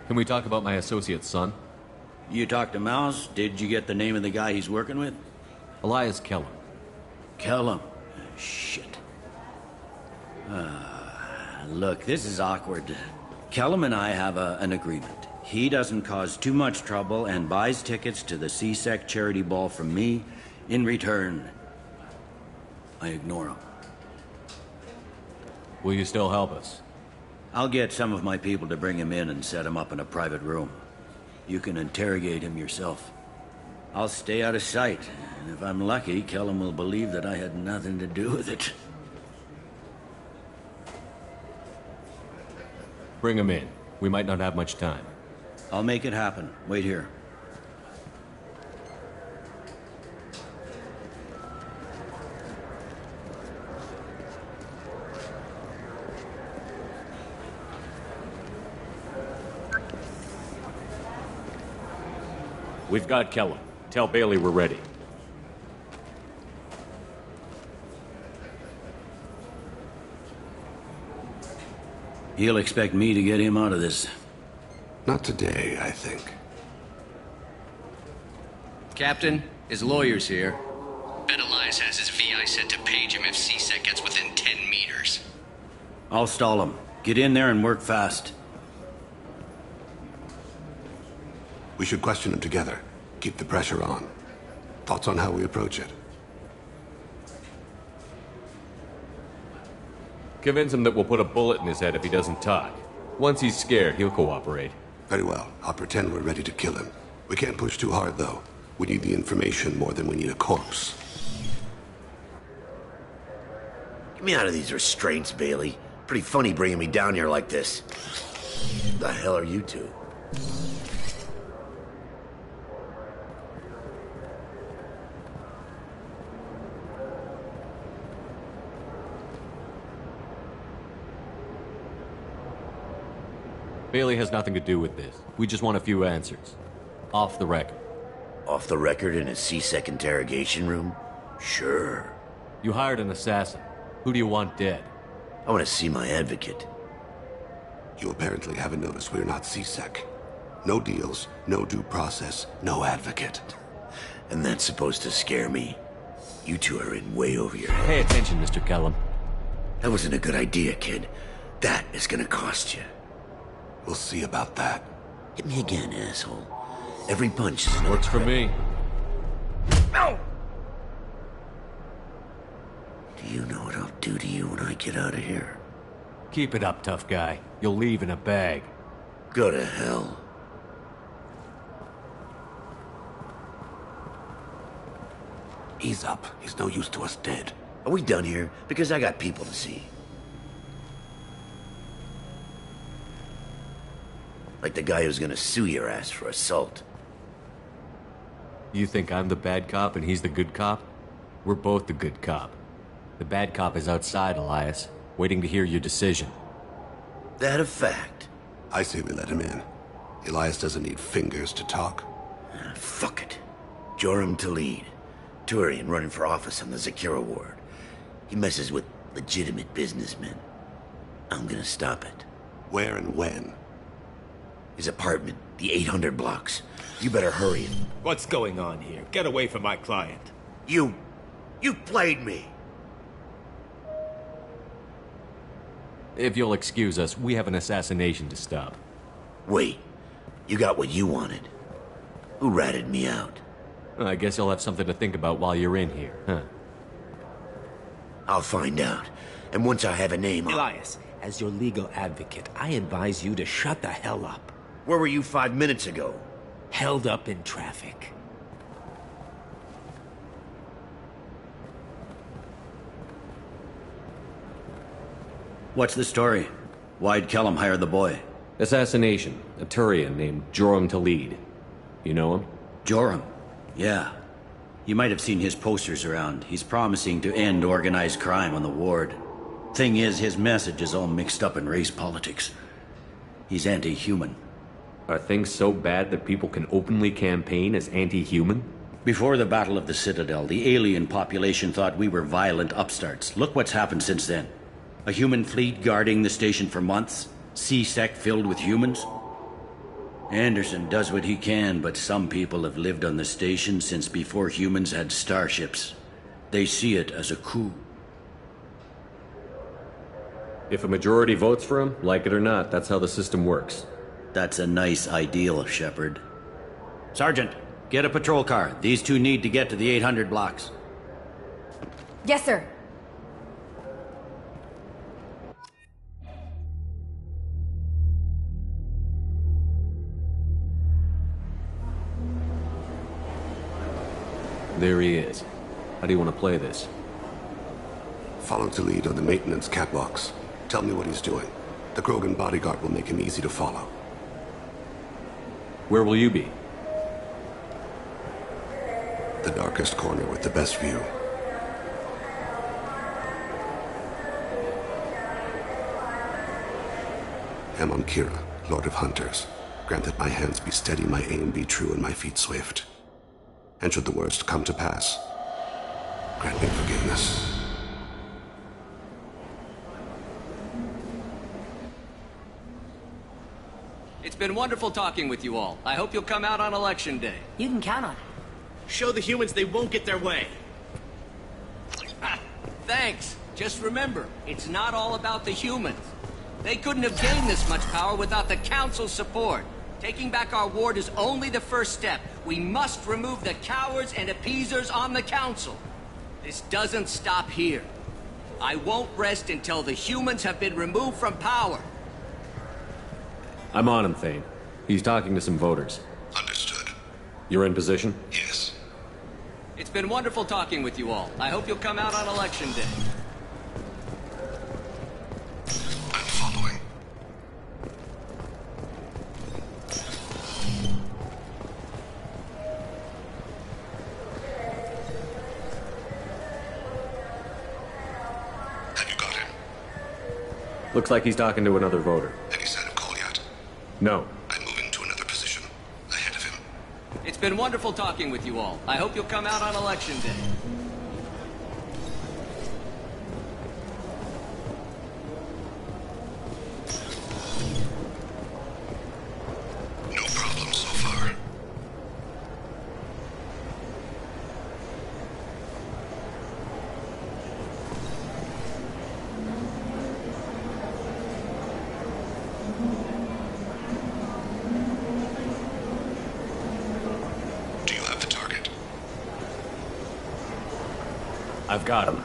Can we talk about my associate's son? You talked to Mouse? Did you get the name of the guy he's working with? Elias Kellum. Kellum? Shit. Look, this is awkward. Kellum and I have an agreement. He doesn't cause too much trouble and buys tickets to the C-Sec charity ball from me. In return, I ignore him. Will you still help us? I'll get some of my people to bring him in and set him up in a private room. You can interrogate him yourself. I'll stay out of sight, and if I'm lucky, Kellum will believe that I had nothing to do with it. Bring him in. We might not have much time. I'll make it happen. Wait here. We've got Kellum. Tell Bailey we're ready. He'll expect me to get him out of this. Not today, I think. Captain, his lawyer's here. Bet Elias has his VI set to page him if C-Sec gets within 10 meters. I'll stall him. Get in there and work fast. We should question him together. Keep the pressure on. Thoughts on how we approach it? Convince him that we'll put a bullet in his head if he doesn't talk. Once he's scared, he'll cooperate. Very well. I'll pretend we're ready to kill him. We can't push too hard, though. We need the information more than we need a corpse. Get me out of these restraints, Bailey. Pretty funny bringing me down here like this. The hell are you two? Bailey has nothing to do with this. We just want a few answers. Off the record. Off the record in a C-Sec interrogation room? Sure. You hired an assassin. Who do you want dead? I want to see my advocate. You apparently haven't noticed we're not C-Sec. No deals, no due process, no advocate. And that's supposed to scare me? You two are in way over your head. Pay attention, Mr. Kellum. That wasn't a good idea, kid. That is gonna cost you. We'll see about that. Hit me again, asshole. Every punch is an Works for me. No! Do you know what I'll do to you when I get out of here? Keep it up, tough guy. You'll leave in a bag. Go to hell. Ease up. He's no use to us dead. Are we done here? Because I got people to see. Like the guy who's gonna sue your ass for assault. You think I'm the bad cop and he's the good cop? We're both the good cop. The bad cop is outside, Elias, waiting to hear your decision. That a fact? I say we let him in. Elias doesn't need fingers to talk. Fuck it. Joram Talid. Turian running for office on the Zakira ward. He messes with legitimate businessmen. I'm gonna stop it. Where and when? His apartment, the 800 blocks. You better hurry it. What's going on here? Get away from my client. You played me. If you'll excuse us, we have an assassination to stop. Wait, you got what you wanted. Who ratted me out? I guess you'll have something to think about while you're in here, huh? I'll find out. And once I have a name, Elias, as your legal advocate, I advise you to shut the hell up. Where were you 5 minutes ago? Held up in traffic. What's the story? Why'd Kellum hire the boy? Assassination. A Turian named Joram Talid. You know him? Joram? Yeah. You might have seen his posters around. He's promising to end organized crime on the ward. Thing is, his message is all mixed up in race politics. He's anti-human. Are things so bad that people can openly campaign as anti-human? Before the Battle of the Citadel, the alien population thought we were violent upstarts. Look what's happened since then. A human fleet guarding the station for months. C-Sec filled with humans. Anderson does what he can, but some people have lived on the station since before humans had starships. They see it as a coup. If a majority votes for him, like it or not, that's how the system works. That's a nice ideal, Shepard. Sergeant, get a patrol car. These two need to get to the 800 blocks. Yes, sir. There he is. How do you want to play this? Follow the lead on the maintenance catwalks. Tell me what he's doing. The Krogan bodyguard will make him easy to follow. Where will you be? The darkest corner with the best view. I'm on Kira, Lord of Hunters. Grant that my hands be steady, my aim be true, and my feet swift. And should the worst come to pass, grant me forgiveness. It's been wonderful talking with you all. I hope you'll come out on Election Day. You can count on it. Show the humans they won't get their way. Thanks. Just remember, it's not all about the humans. They couldn't have gained this much power without the Council's support. Taking back our ward is only the first step. We must remove the cowards and appeasers on the Council. This doesn't stop here. I won't rest until the humans have been removed from power. I'm on him, Thane. He's talking to some voters. Understood. You're in position? Yes. It's been wonderful talking with you all. I hope you'll come out on Election Day. I'm following. Have you got him? Looks like he's talking to another voter. Any sign of Kolyat? No. I'm moving to another position. Ahead of him. It's been wonderful talking with you all. I hope you'll come out on Election Day. No problem so far. Do you have the target? I've got him.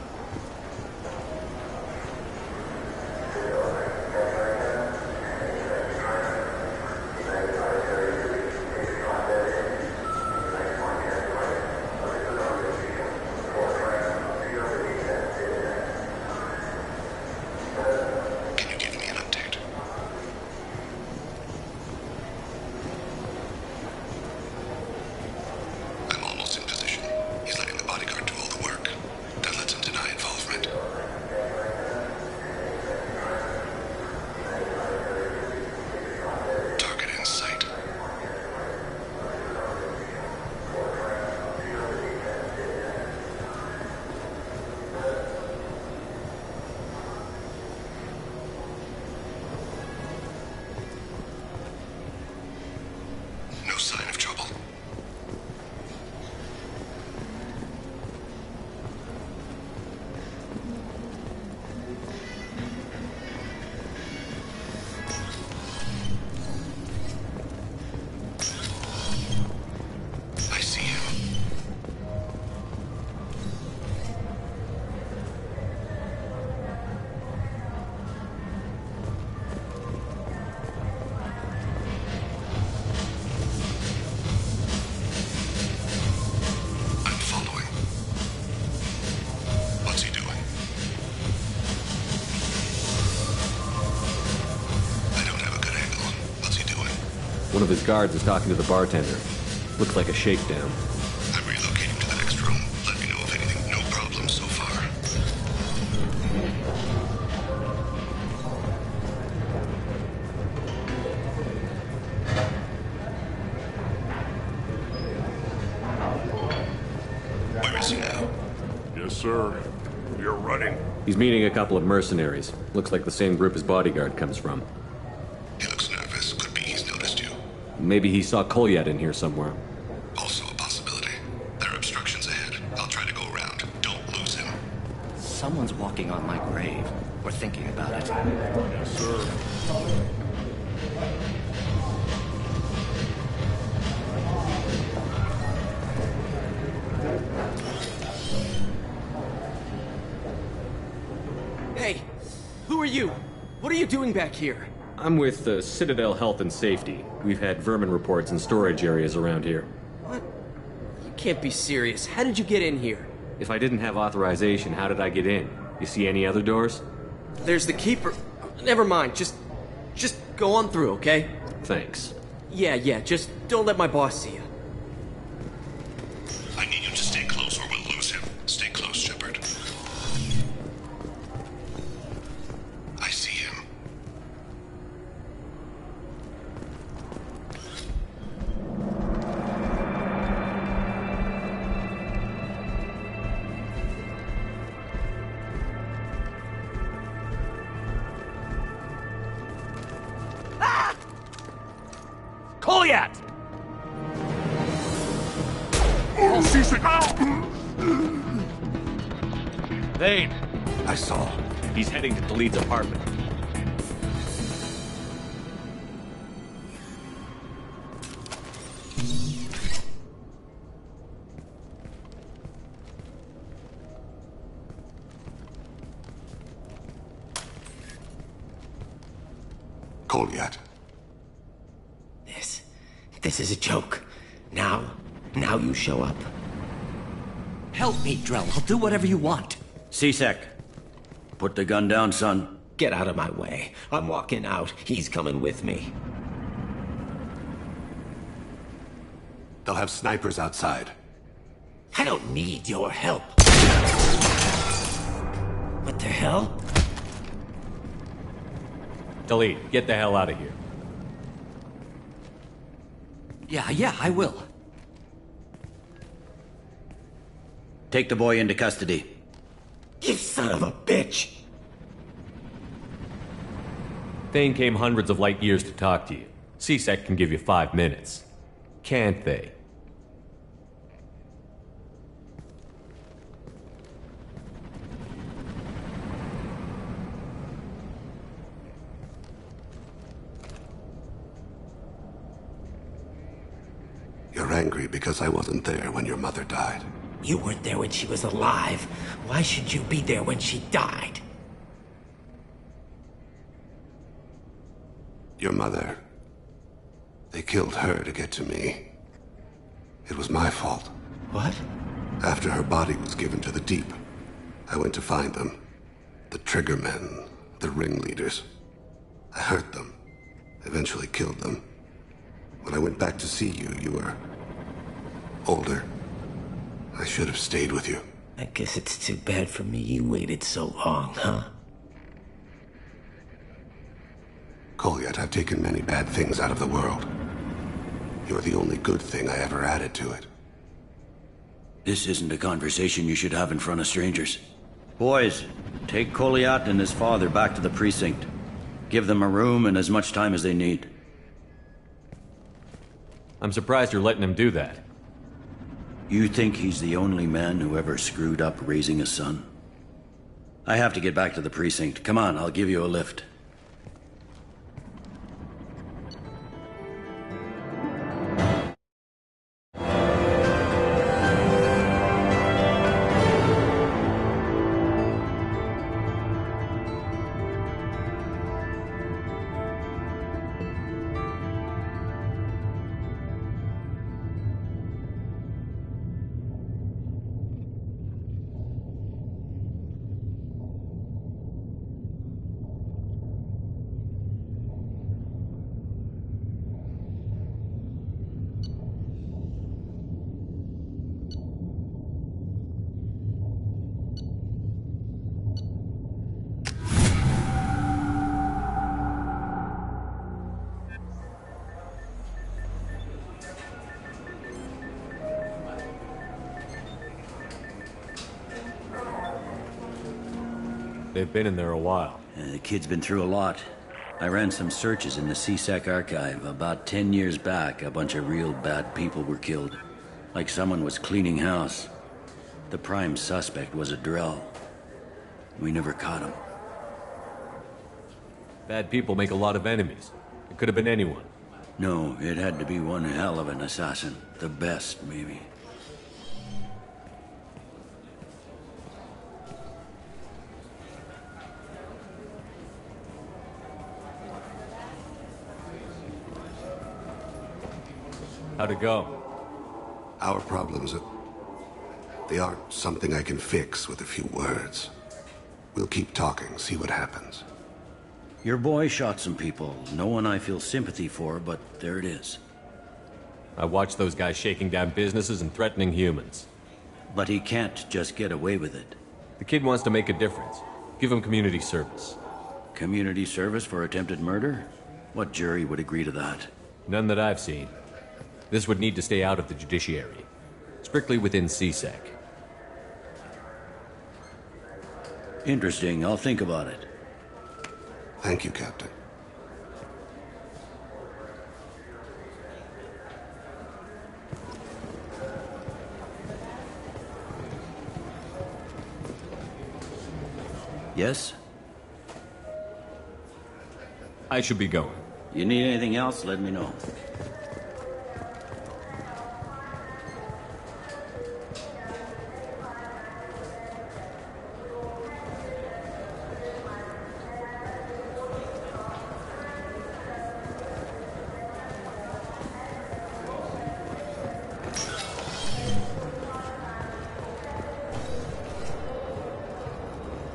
Can you give me an update? I'm almost in position. He's letting the bodyguard do all the work. That lets him deny involvement. Target in sight. No sign of trouble. I see him. I'm following. What's he doing? I don't have a good angle. What's he doing? One of his guards is talking to the bartender. Looks like a shakedown. I'm relocating to the next room. Let me know if anything. No problem so far. Where is he now? Yes, sir. You're running. He's meeting a couple of mercenaries. Looks like the same group his bodyguard comes from. He looks nervous. Could be he's noticed you. Maybe he saw Kolyat in here somewhere. Also a possibility. There are obstructions ahead. I'll try to go around. Don't lose him. Someone's walking on my grave. Or thinking about it. Yes, sir. Hey, who are you? What are you doing back here? I'm with Citadel Health and Safety. We've had vermin reports in storage areas around here. What? You can't be serious. How did you get in here? If I didn't have authorization, how did I get in? You see any other doors? There's the keeper. Never mind. Just go on through, okay? Thanks. Yeah. Just don't let my boss see you. I need you to stay close or we'll lose him. Stay close, Shepard. I see him. Kolyat! Oh, Seasick! Thane! I saw. He's heading to Taleed's apartment. Kolyat. This is a joke. Now you show up. Help me, Drell. I'll do whatever you want. C-Sec, put the gun down, son. Get out of my way. I'm walking out. He's coming with me. They'll have snipers outside. I don't need your help. What the hell? Taleed, get the hell out of here. Yeah, I will. Take the boy into custody. You son of a bitch! Thane came hundreds of light years to talk to you. C-Sec can give you 5 minutes. Can't they? You're angry because I wasn't there when your mother died. You weren't there when she was alive. Why should you be there when she died? Your mother. They killed her to get to me. It was my fault. What? After her body was given to the Deep, I went to find them. The Triggermen, the ringleaders. I hurt them. Eventually killed them. When I went back to see you, you were older. I should have stayed with you. I guess it's too bad for me you waited so long, huh? Kolyat, I've taken many bad things out of the world. You're the only good thing I ever added to it. This isn't a conversation you should have in front of strangers. Boys, take Kolyat and his father back to the precinct. Give them a room and as much time as they need. I'm surprised you're letting him do that. You think he's the only man who ever screwed up raising a son? I have to get back to the precinct. Come on, I'll give you a lift. They've been in there a while. The kid's been through a lot. I ran some searches in the C-Sec archive. About 10 years back, a bunch of real bad people were killed. Like someone was cleaning house. The prime suspect was a Drell. We never caught him. Bad people make a lot of enemies. It could have been anyone. No, it had to be one hell of an assassin. The best, maybe. How'd it go? Our problems, they aren't something I can fix with a few words. We'll keep talking, see what happens. Your boy shot some people. No one I feel sympathy for, but there it is. I watched those guys shaking down businesses and threatening humans. But he can't just get away with it. The kid wants to make a difference. Give him community service. Community service for attempted murder? What jury would agree to that? None that I've seen. This would need to stay out of the judiciary. Strictly within C-Sec. Interesting. I'll think about it. Thank you, Captain. Yes? I should be going. You need anything else, let me know.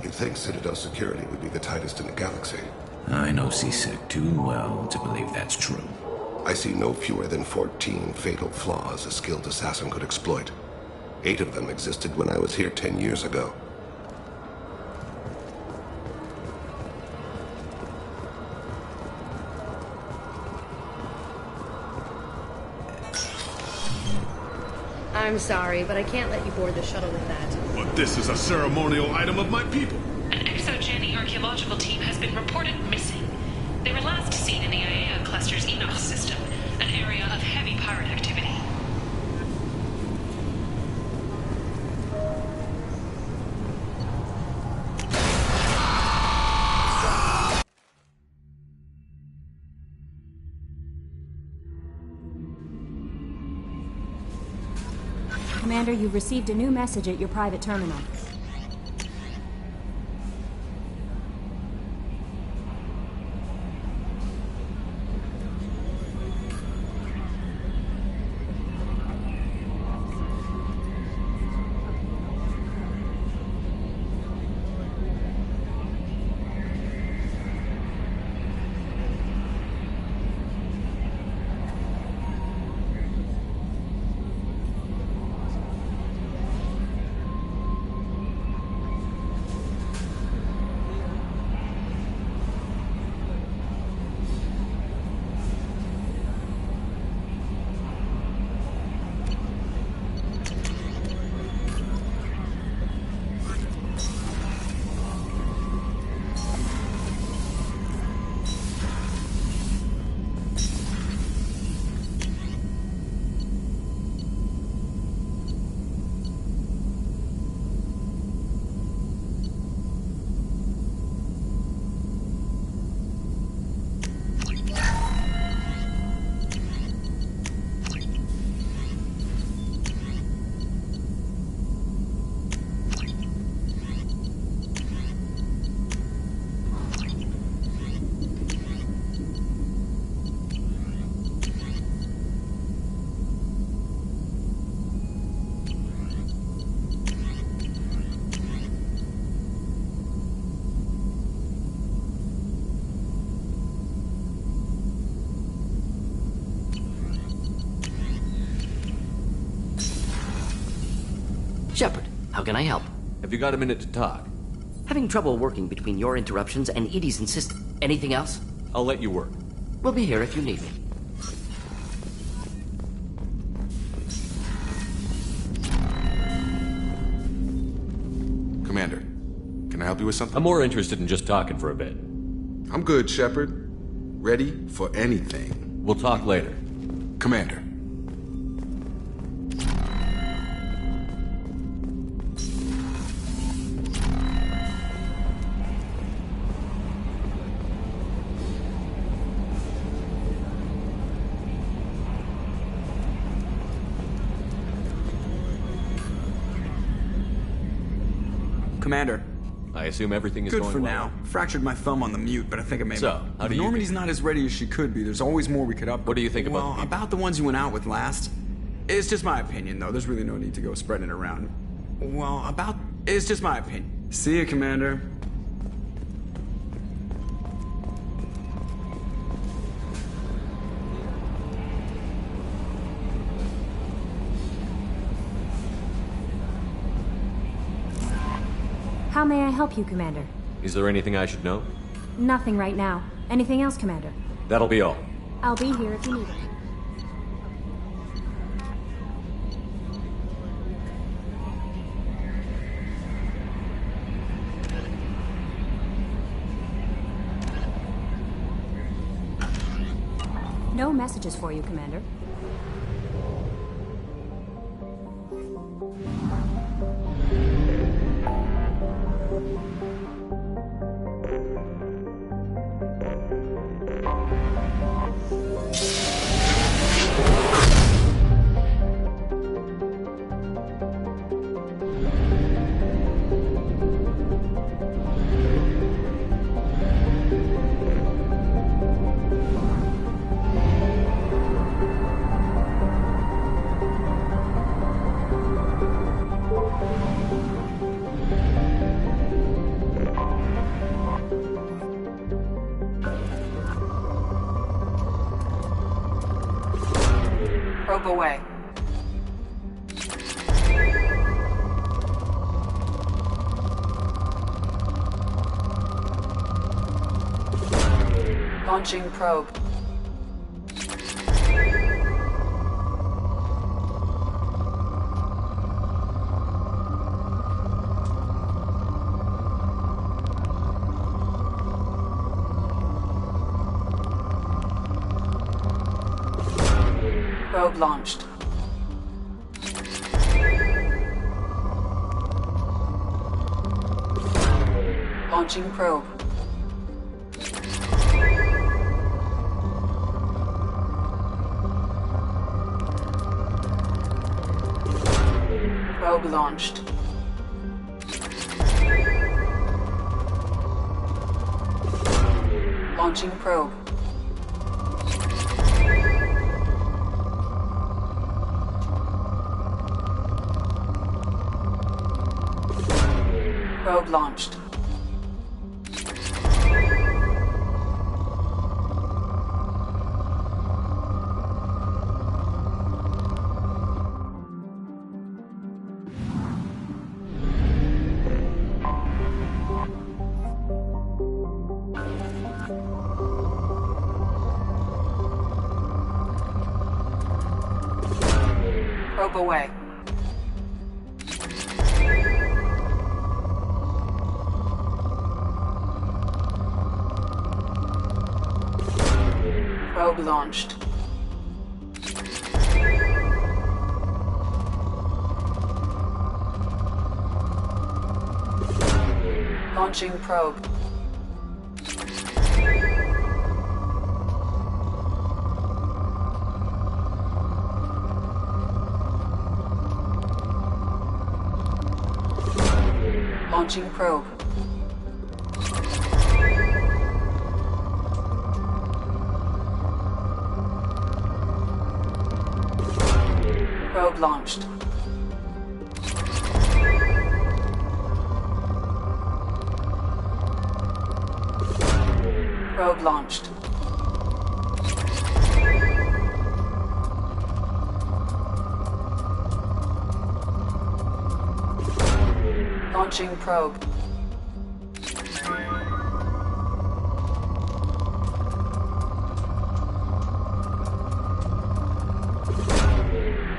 You'd think Citadel security would be the tightest in the galaxy. I know C-Sec too well to believe that's true. I see no fewer than 14 fatal flaws a skilled assassin could exploit. 8 of them existed when I was here 10 years ago. I'm sorry, but I can't let you board the shuttle with that. But this is a ceremonial item of my people. An ExoGeni archaeological team has been reported missing. They were last seen in the Aiea Cluster's Enoch system, an area of heavy pirate activity. Commander, you've received a new message at your private terminal. Shepard, how can I help? Have you got a minute to talk? Having trouble working between your interruptions and EDI's insistence. Anything else? I'll let you work. We'll be here if you need me. Commander, can I help you with something? I'm more interested in just talking for a bit. I'm good, Shepard. Ready for anything. We'll talk later. Commander. Commander. I assume everything is Good going for well. now. Fractured my thumb on the mute, but I think I made So, how do you Normandy's not as ready as she could be. There's always more we could upgrade. What do you think about Well, about the ones you went out with last. It's just my opinion, though. There's really no need to go spreading it around. Well, about... It's just my opinion. See you, Commander. How may I help you, Commander? Is there anything I should know? Nothing right now. Anything else, Commander? That'll be all. I'll be here if you need it. No messages for you, Commander. Probe away. Launching probe. Probe launched. Launching probe. Probe launched. Launching probe. Probe launched. Probe away. Probe launched. Launching probe. Launching probe. Probe launched. Probe launched. Launching probe.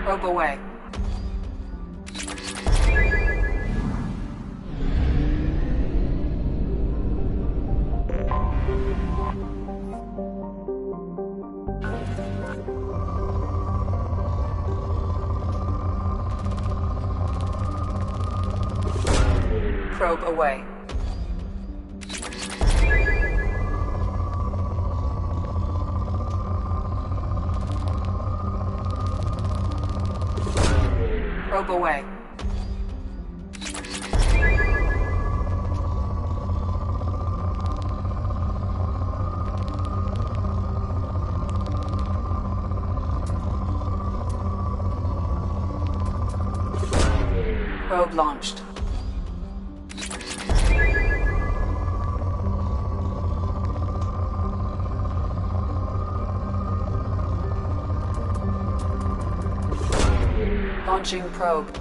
Probe away. Probe away. Probe away. Probe launched. Launching probe.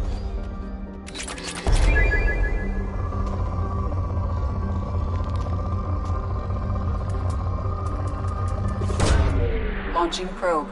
Launching probe.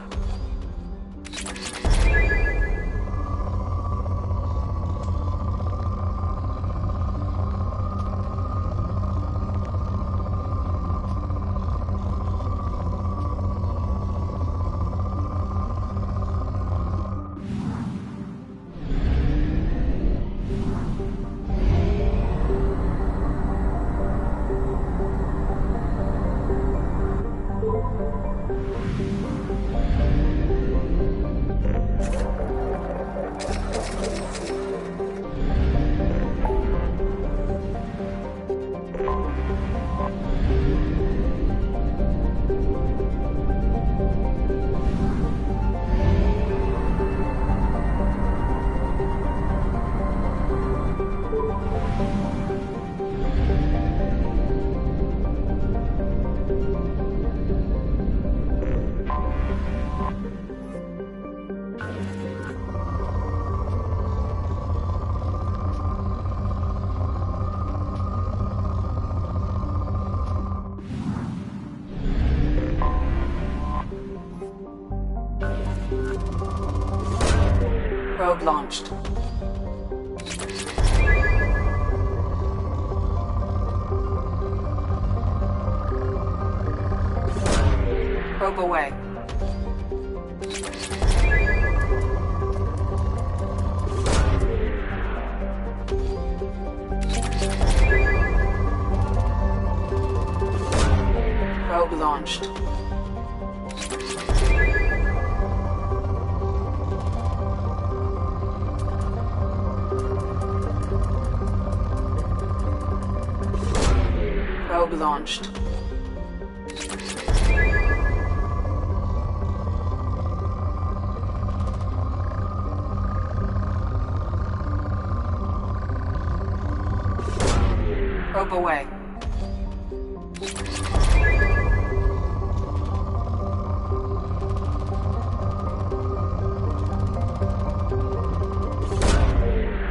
Probe launched. Probe away. Probe launched. Probe launched. Probe away.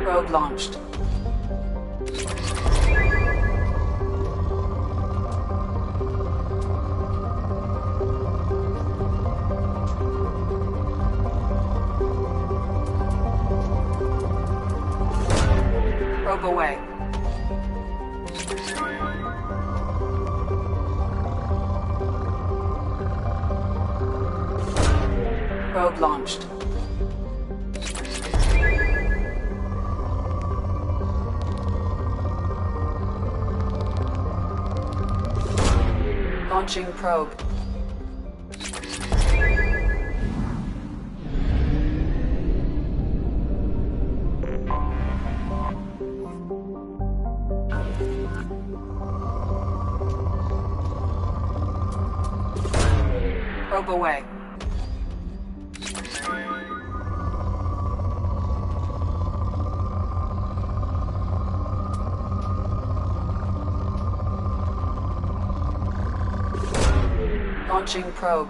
Probe launched. Probe away. Probe launched. Launching probe. Probe away. Launching probe.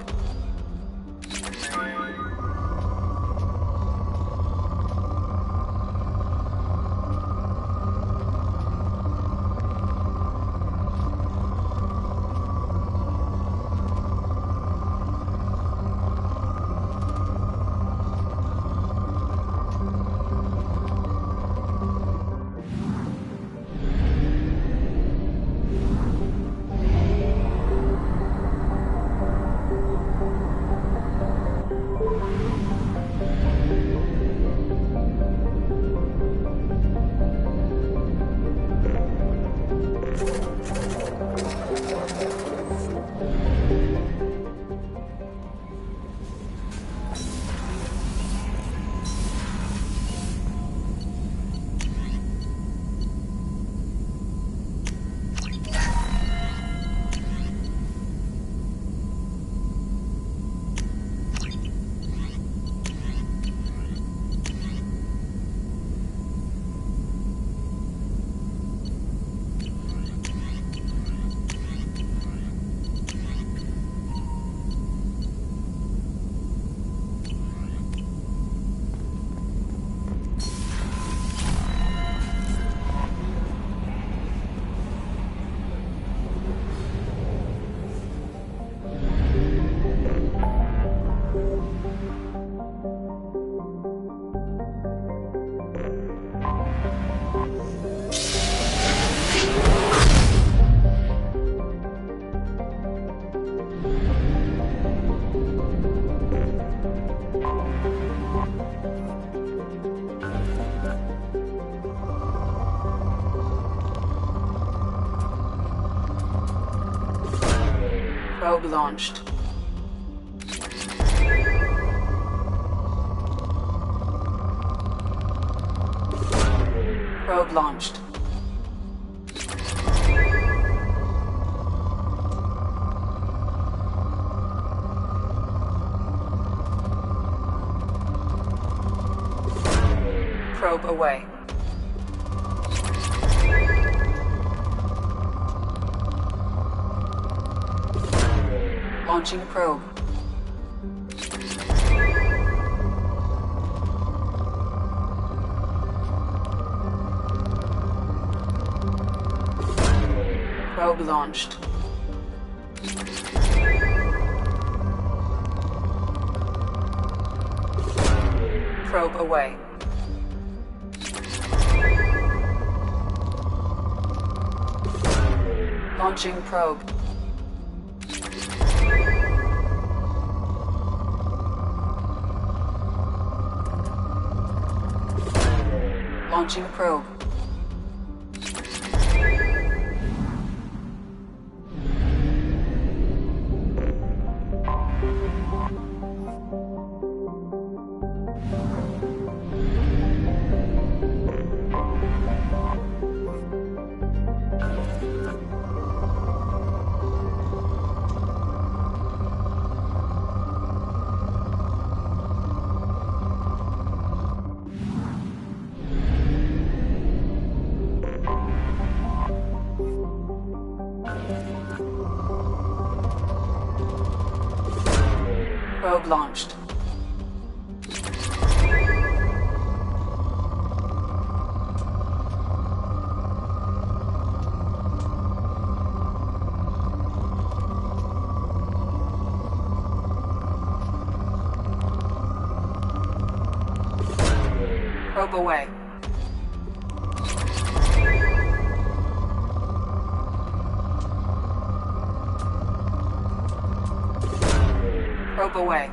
Probe launched. Probe launched. Probe away. Launching probe. Probe launched. Probe away. Launching probe. Launching probe. Probe launched. Probe away. Probe away.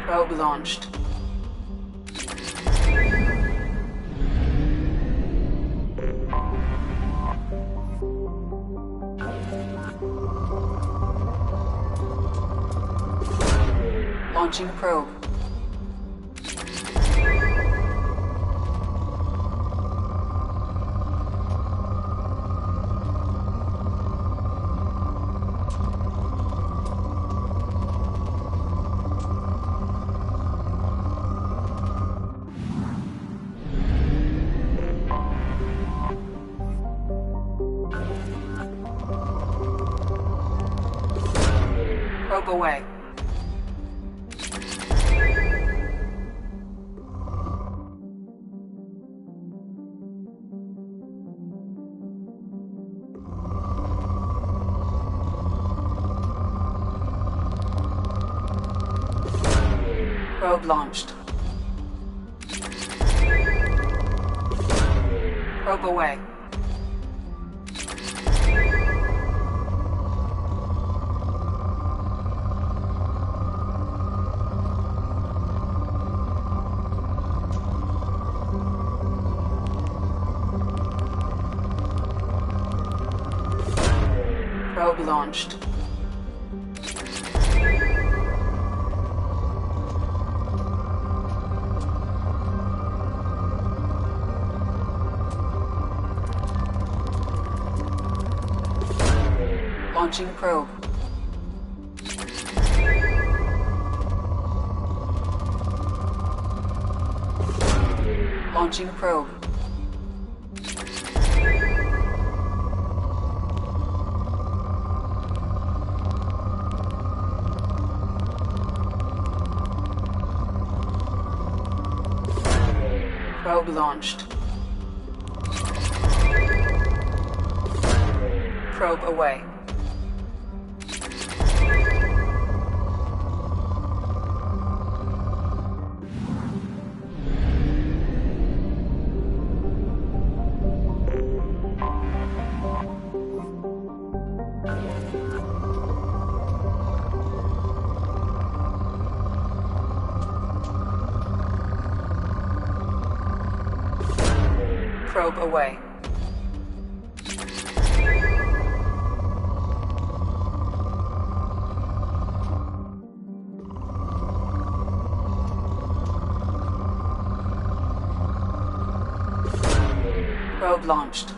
Probe launched. Launching probe. Probe away. Probe launched. Probe away. Probe launched. Launching probe. Launching probe. Probe launched. Probe away. Probe away. Probe launched.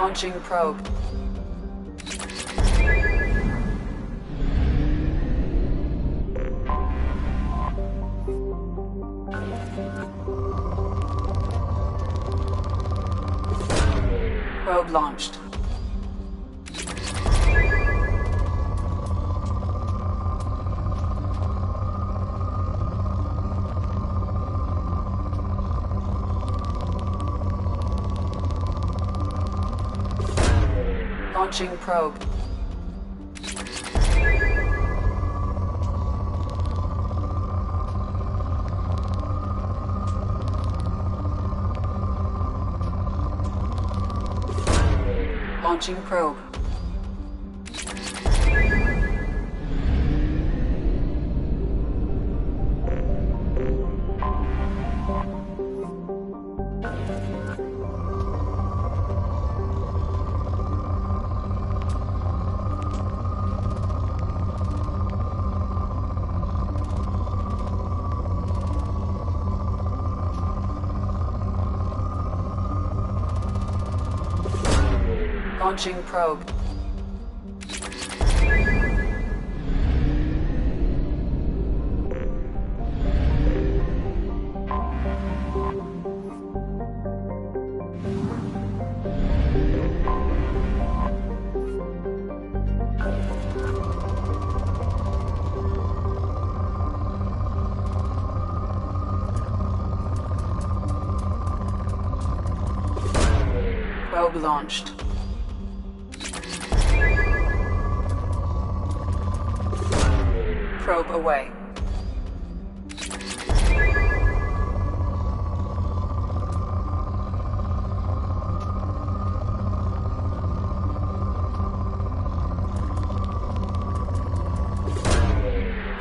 Launching probe. Probe launched. Launching probe. Launching probe. Launching probe. Probe launched. Probe away.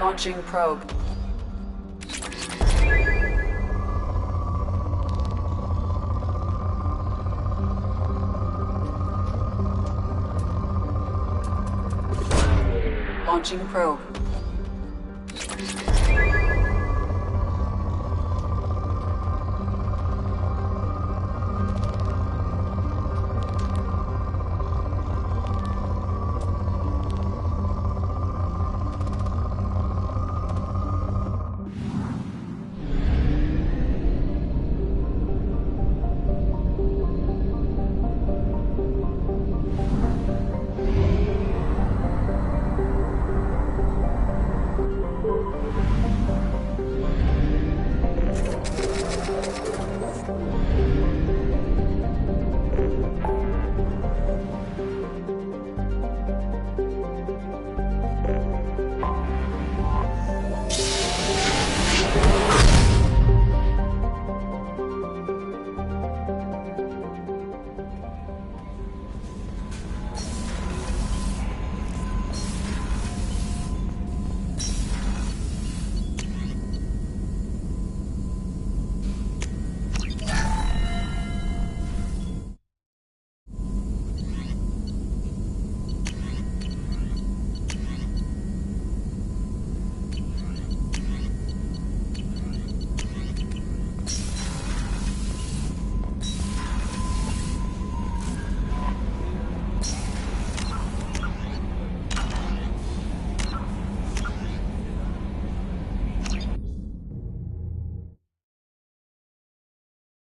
Launching probe. Launching probe.